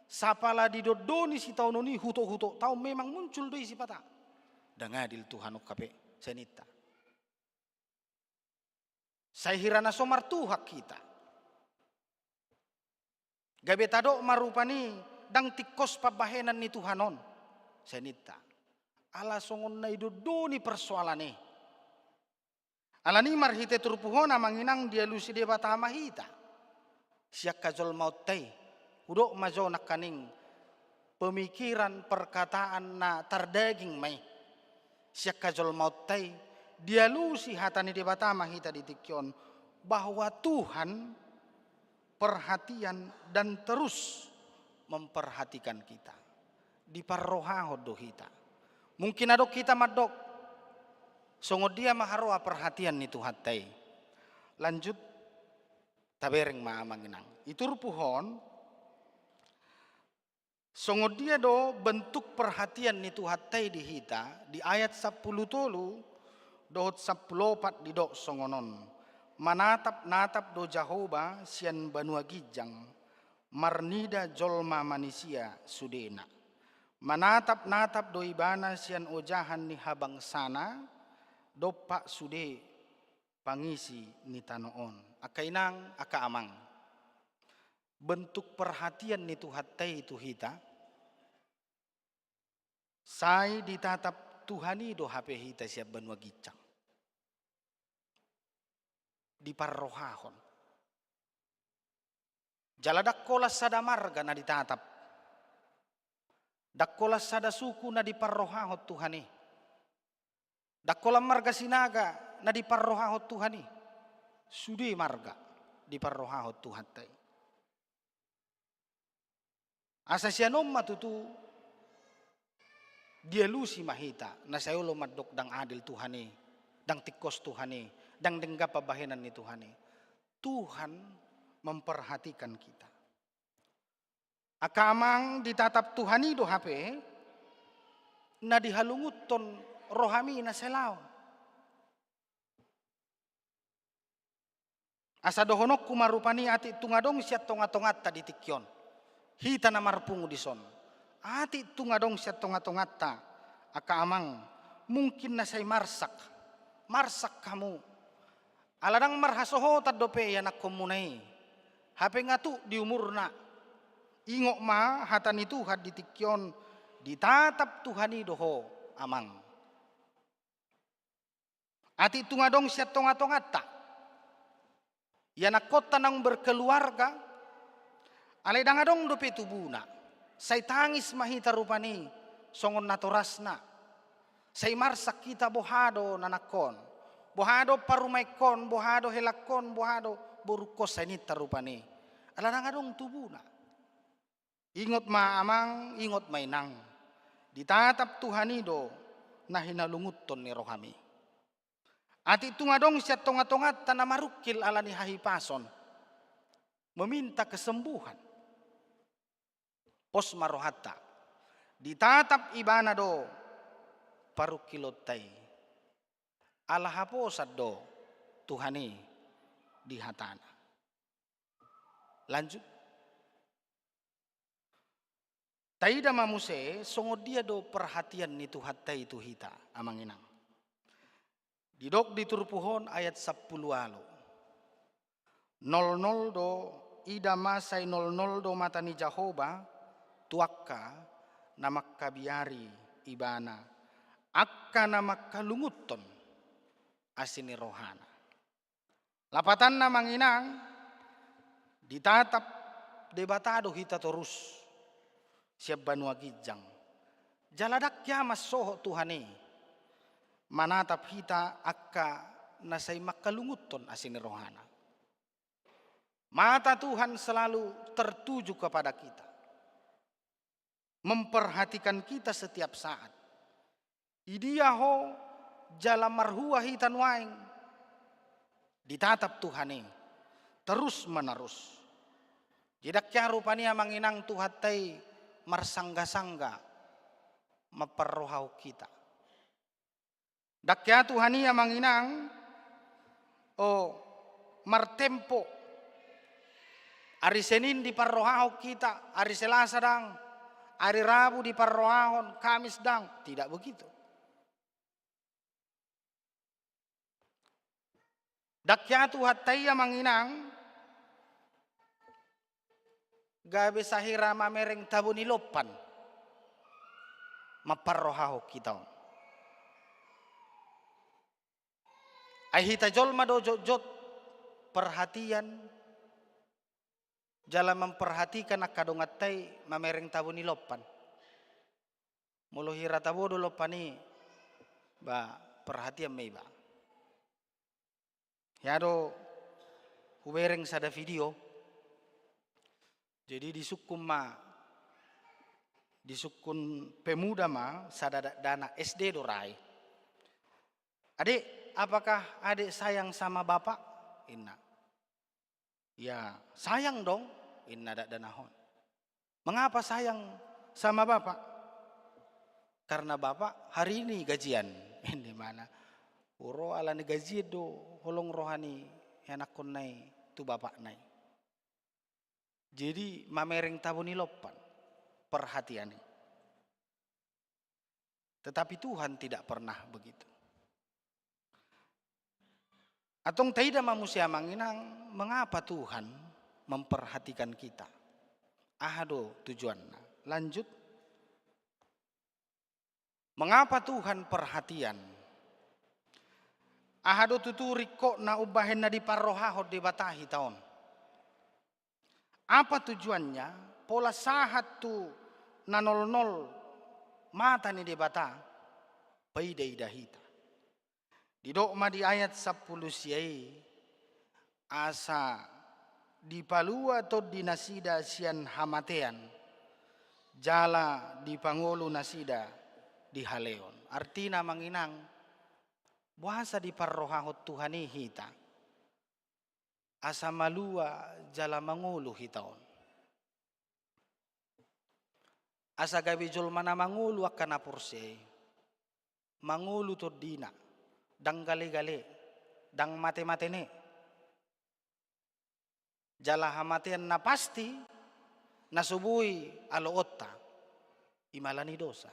sapala didodoni si tahun ini huto-huto tahu memang muncul do isi pata. Dangadil Tuhan kape senita. Saya hirana somar tuhak kita. Gabe tado marupani dang tikos pabahenan ni Tuhanon. Senita. Ala songon na iduduni persoalane. Ala ni marhite turpuhona manginang dia lusi deba tamahita. Siak kajol mautay. Udok majo nakaning pemikiran perkataan na tardaging may. Siak kajol mautay. Dia lusi hatani deba tamahita ditikyon. Bahwa Tuhan perhatian dan terus memperhatikan kita. Di parrohahod do kita. Mungkin adok kita madok. Songod dia maharoa perhatian ni Tuhan tay. Lanjut tabereng maamanginang. Itur puhon. Songod dia do bentuk perhatian ni Tuhan tay di hita. Di ayat 10 tolu. Dohot 10 di dok songonon. Manatap-natap do Jehovah sian banua gijang. Marnida jolma manusia sudena. Manatap-natap do ibana sian ojahan ni habang sana. Dopak sude pangisi ni tanoon. Akainang akaamang. Bentuk perhatian ni Tuhan tay itu hita. Sai ditatap Tuhani do hape hita siap banua gijang. Di parrohahon. Jala dakkolas sada marga na ditatap. Dakkolas sada suku na di parrohahon Tuhani. Dakkolas marga sinaga na di parrohahon Tuhani. Sudi marga di parrohahon Tuhan tay. Asa sianom matutu dia lusi mahita na sayolo madok dang adil Tuhani, dang tikos Tuhani. Dan dengga pabahenan ni Tuhan. Tuhan memperhatikan kita. Akamang ditatap Tuhani do hape. Na dihalunguton rohami na selaw. Asa dohonok kumarupani ati tungadong siat tongatongat ta ditikyon. Hita na marpungu dison. Ati tungadong siat tongatongat ta. Akamang mungkin na say marsak. Marsak kamu. Aladang marhasoho tadope yanak komunai. Hape ngatu di umur na. Ingok ma hatan itu had ditikyon. Ditatap Tuhani doho amang. Ati tungadong siya tonga-tongata. Yanak kota nang berkeluarga. Aladang adong dope tubuna. Say tangis mahita rupani. Songon naturasna. Say marsak kita bohado nanakon. Bohado parumaikon, bohado helakon, bohado burukos sa init tarupani. Alanang adong tubo na. Ingot maamang, ingot mainang. Ditatap Tuhanido na hinalunguton ni rohami. At itungadong siya tongatongat na marukil ala ni hahipason. Meminta kesembuhan. Pos marohata. Ditatap ibana do parukilotay. Alahapo saddo Tuhani di hatana. Lanjut. Taida mamuse songod dia do perhatian ni Tuhan tay itu hita amanginang. Didok diturpuhon ayat 10 alo. 00 do ida masay 00 do mata ni Jehovah tuakka na makkabiari ibana akka na makkalunguton asini rohana. Lapatan na manginang ditatap debatado hita terus siap banua gijang. Jaladak ya masoho Tuhani manatap hita akka nasay makalunguton asini rohana. Mata Tuhan selalu tertuju kepada kita. Memperhatikan kita setiap saat. Idiaho jala marhua hitan waing ditatap Tuhani terus menerus. Jidaknya rupanya manginang Tuhan tay marsangga-sangga maperrohau kita. Dakya Tuhani manginang martempo ari Senin di parrohau kita, ari Selasa dang, ari Rabu di parrohahon, Kamis dang, tidak begitu. Dakyatu hataya manginang gabe sahira mamereng tabu nilopan maparrohaho kita. Ahita jolma do jot perhatian jalan memperhatikan akadongatai mamereng tabu nilopan. Mulu hira tabu do lopani ba perhatian mei ba. Yado hubereng sada video. Jadi di sukun pemuda ma sada dana SD dorai. Adik, apakah adik sayang sama bapak? Inna. Ya, sayang dong. Inna dak danahon. Mengapa sayang sama bapak? Karena bapak hari ini gajian. Ini mana? Uro ala ni gaji do holong rohani anak nai tu bapak nai. Jadi mamereng tabu nilopan perhatian. Tetapi Tuhan tidak pernah begitu. Atong taida manusia manginang mengapa Tuhan memperhatikan kita? Ahado tujuannya. Lanjut. Mengapa Tuhan perhatian? Ahado tuturi kok na ubahen na di parrohahod di batahi taon. Apa tujuannya? Pola sahat tu na nol mata ni di bata. Paidai dahita. Di dokma di ayat 10 siai. Asa di palua atau di nasida sian hamatean. Jala di pangolu nasida di haleon. Artina manginang. Buasa di parrohahot Tuhani hita. Asa malua jala mangulu hitaon. Asa gabi jol mana mangulu akan apurse. Mangulu to dina. Dang gale-gale. Dang mate-matene. Jala hamatian na pasti. Nasubui alo otta. Imalani dosa.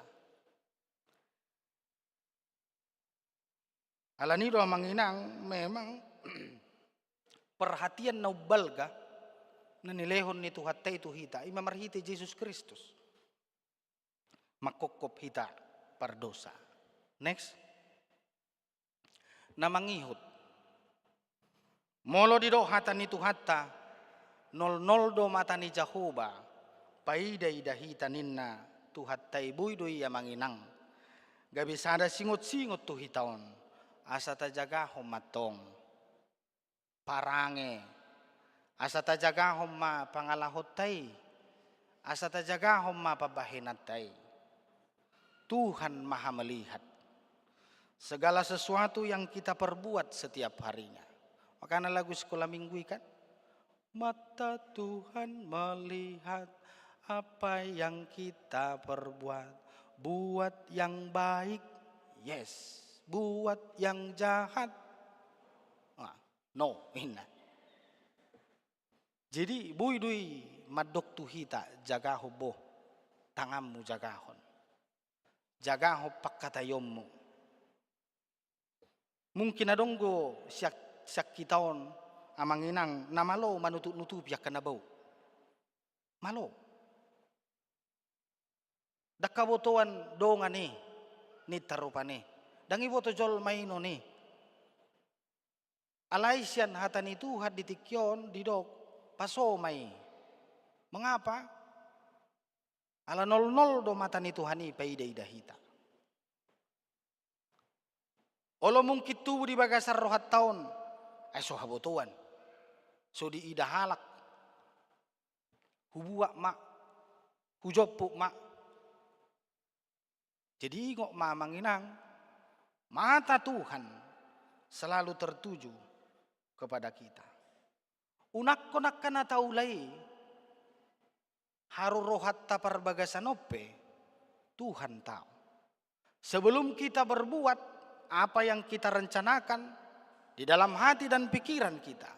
Alanido manginang memang perhatian na ubalga na nilehon ni Tuhatay itu hita ima marhiti Jesus Kristus makokop hita pardosa. Next. Na mangihut. Molo di do hata ni Tuhata nol do mata ni Jahoba paidai dahita ninna Tuhatay buidoy ya manginang gabi sada singot-singot tu hitaon. Asa tajagahom matong parange, asa tajagahom ma pangalahotay, asa tajagahom ma pabahinatay. Tuhan maha melihat segala sesuatu yang kita perbuat setiap harinya. Makanya lagu sekolah minggu kan, mata Tuhan melihat apa yang kita perbuat, buat yang baik, yes. Buat yang jahat, no, ina. Jadi bui dui madok tuhita jaga hobo, tangammu jagahon, jaga ho pakatayommu. Mungkin adonggo siak kitaon amanginang namalo manutup yak kanabau, malo. Dakabotoan dongane ni tarupane. Dan ibu to jol maino ni. Alaisian hatan itu had ditikyon didok pasomay. Mengapa? Ala nol do mata ni Tuhan ni paidai dahita. Olo mungkit tubuh di bagasar rohat taon. Ay so habotuan. So di idahalak. Hubuak mak. Hujopuk mak. Jadi ngok mamanginang. Mata Tuhan selalu tertuju kepada kita. Unak-unak kana taulay haru rohat tapar bagasanope Tuhan tahu. Sebelum kita berbuat apa yang kita rencanakan di dalam hati dan pikiran kita,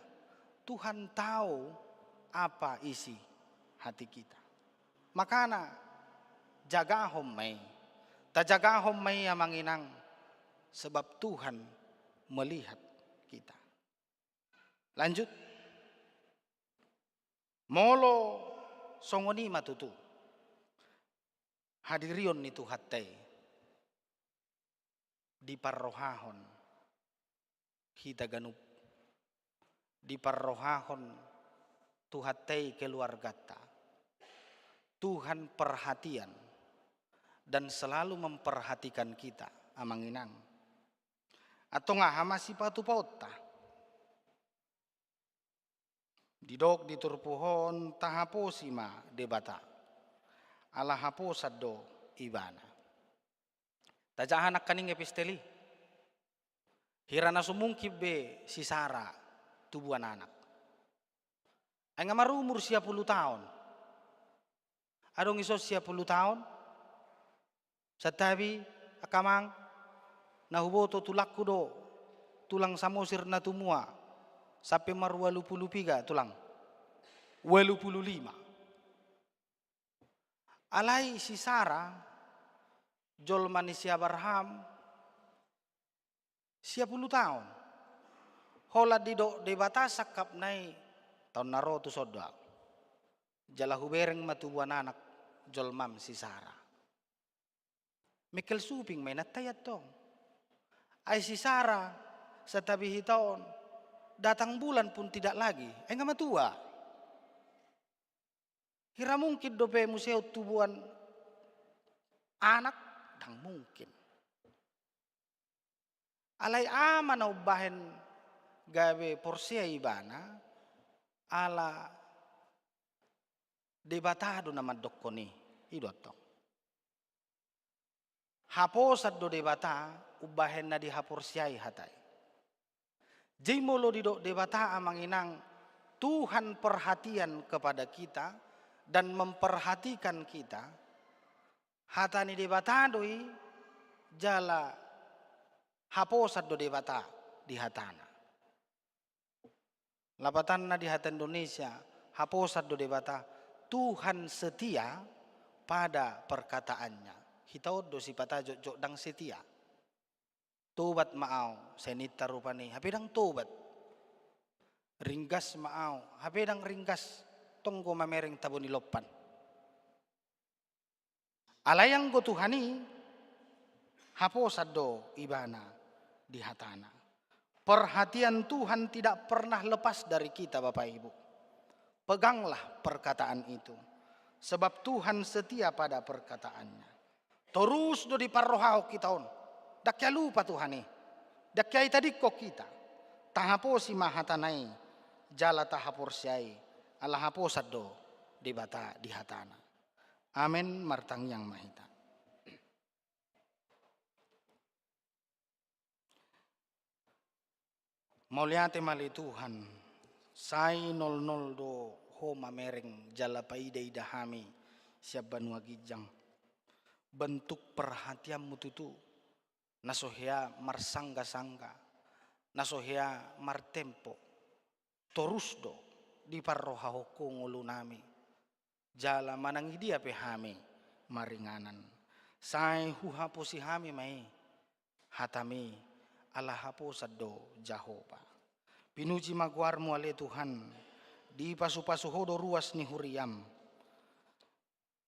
Tuhan tahu apa isi hati kita. Makana jagahom may, tajagahom may amanginang. Sebab Tuhan melihat kita. Lanjut. Molo songoni matutu. Hadirion itu hatai. Di parrohahon. Hita ganup. Di parrohahon tuhatai keluargata. Tuhan perhatian dan selalu memperhatikan kita amanginang. Atau ngahamasi patu pauta. Didok diturpuhon tahapo sima debata. Ala hapo sado ibana. Tajahanak kaning episteli. Hirana sumungkib be si Sara tubuhan anak. Ay nga marumur siya 10 tahun. Adong iso siya 10 tahun. Sa tabi akamang nahuboto tulakku do tulang samosir na tumua sampai marwalu pulupiga tulang 85. Alai si Sara jol manisya Abraham siya 10 tahun. Hola dido debata sakap nai tahun naro tu soda. Jalahu bereng matubuan anak jol mam si Sara. Mikel suping may natayat tong. Ay si Sara sa tabi hitaon datang bulan pun tidak lagi. Ay nga matua. Kira mungkin dope museo tubuan anak dang mungkin. Alay ama na ubahen gawe porsia ibana ala debatado naman dokkoni idotong. Haposat do debata ubahen na di haporsiai hatay. Jay molo di do debata amanginang Tuhan perhatian kepada kita dan memperhatikan kita. Hatani debatadoi jala haposat do debata di hatana. Lapatan na di hata Indonesia haposat do debata Tuhan setia pada perkataannya. Hitaod do si patajo jok dang setia. Tobat maaw senita rupani hapedang tobat. Ringgas maaw hapedang ringgas tonggo mamereng tabon nilopan. Alayang go Tuhani haposad do ibana di hatana. Perhatian Tuhan tidak pernah lepas dari kita Bapak Ibu. Peganglah perkataan itu. Sebab Tuhan setia pada perkataannya. Terus do di parrohao kita on. Dakya lupa Tuhan ni. Dakya itadikko kita. Tahapo si mahatanay. Jala tahapor siyay. Ala haposad do di bata di hatana. Amen martang yang mahita. Mauliate mali Tuhan. Say 00 do homa mereng jala paidai dahami siap banua gijang. Bentuk perhatianmu tutu nasohea marsangga-sangga nasohea martempo torus do di parroha hoko ngulunami jala manangi dia pehami maringanan say huhapo si hami mai hatami ala hapo saddo Jahoba pinuji magwarmu ale Tuhan di pasu-pasu hodo ruas ni huriam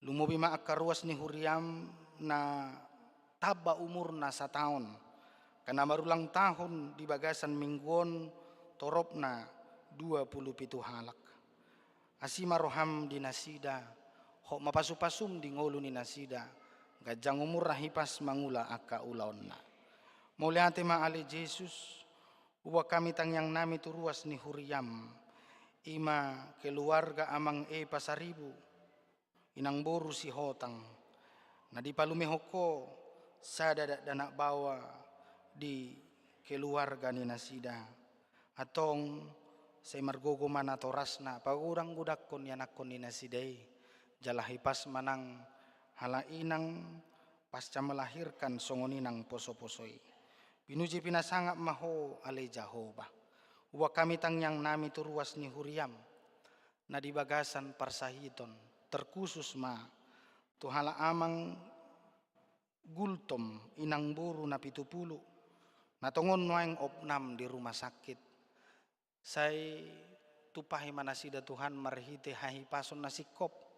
lumobi maaka ruas ni huriam na taba umur na 1 tahun. Karena marulang tahun di bagasan mingguon torop na 27 halak. Asima roham di nasida. Hok mapasu-pasum di ngolu ni nasida. Gajang umur rahipas mangula aka ulaon na. Mauliate maali Jesus. Uwa kami tangyang nami tu ruas ni huriam. Ima keluarga amang pasaribu. Inang boru si hotang na di palumehoko sada danak bawa di keluarga ni nasida atong say margogo mana torasna pagurang gudakon yanakon ni nasidai jalahipas manang halainang pasca melahirkan songoninang poso-posoi pinuji pinasangap maho ale Jahoba uwa kami tangyang nami turuas ni huriam na di bagasan parsahiton terkhusus ma tuhala amang gultom inang buru na 70 natongon noeng opnam di rumah sakit Sai tupahi manasida Tuhan marhite hahi pason nasikop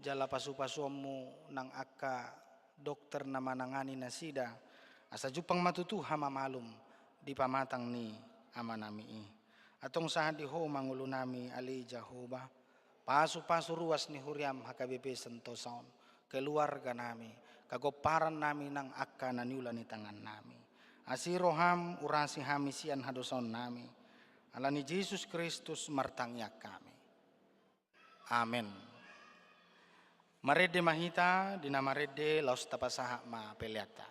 jala pasu-pasuamu nang akka dokter na manangani nasida asa jupang matutu hama malum di pamatang ni amanami atong sahan di ho mangulo nami ali Jehovah pasu-pasu ruas ni huriam HKBP Sentosaon keluarga nami kagoparan nami nang akka naniula ni tangan nami asiroham urasi hamisian hadoson nami alani Yesus Kristus martangyak kami amin. Marede mahita dina marede laos tapasaha ma peliata.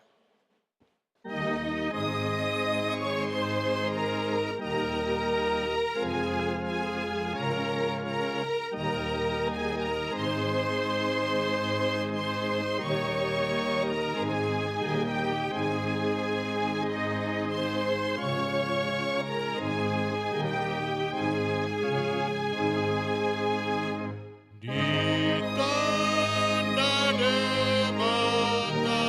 Di tanda debata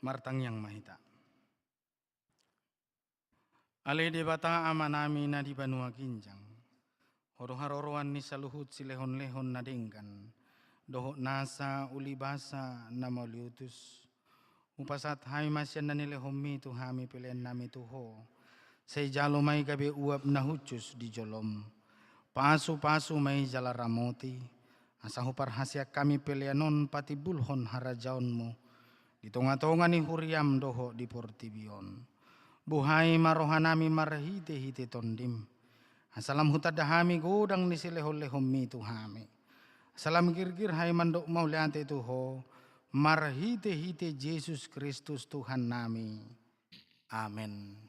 martang yang mahita. Ale de bata amanami na di Banua Ginjang. Horo-haroroan ni saluhut silehon-lehon na denggan. Doho nasa ulibasa na mauliutus. Upasat hai masyan na nilehomi tuhami pilihan nami tuho. Say jalo may gabi uap na hucus di jolom. Pasu-pasu may jala ramoti. Asa hupar hasya kami pilihanon pati bulhon harajaon mo. Di tonga-tonga ni huriam doho di portibion. Buhay marohanami marahite-hite tondim. Asalam hutadahami godang ni silehol-lehom mi tuhami. Asalam girgir hai mandok mauliante tuho. Marahite-hite Yesus Kristus Tuhan nami. Amin.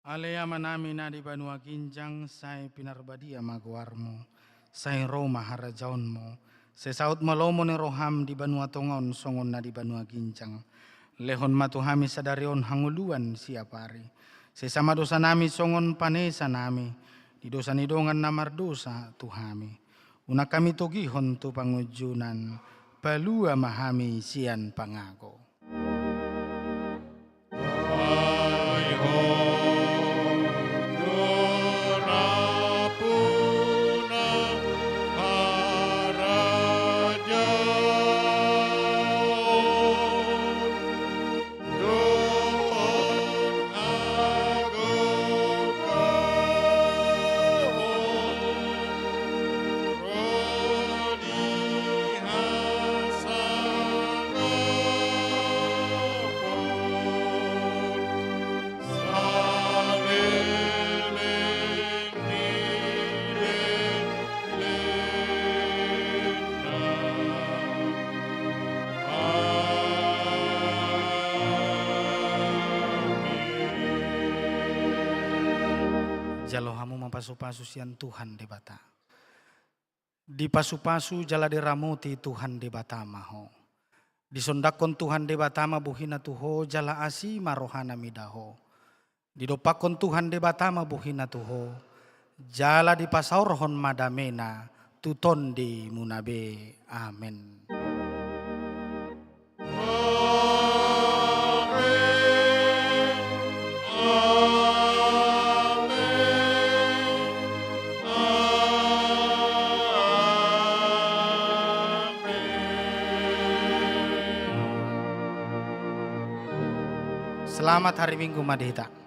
Alea manami na di Banua Ginjang, say pinarbadia magwarmo, say Roma harajaonmo, say saut malomo ni roham di Banua Tongon, songon na di Banua Ginjang, lehon matuhami sadarion hanguluan siapari, say sama dosa nami songon panesa nami, di dosa nidongan namar dosa tuhami, una kami togihon tu pangujunan, palua mahami sian pangago. Jalo hamu mapasu-pasu sian Tuhan de bata. Di pasu-pasu jala de ramoti Tuhan de bata maho. Di sondakon Tuhan de bata buhina tuho jala asi marohana midaho. Di dopakon Tuhan de bata buhina tuho jala di pasaurhon madamena tuton di munabe. Amin. Selamat hari Minggu Madita.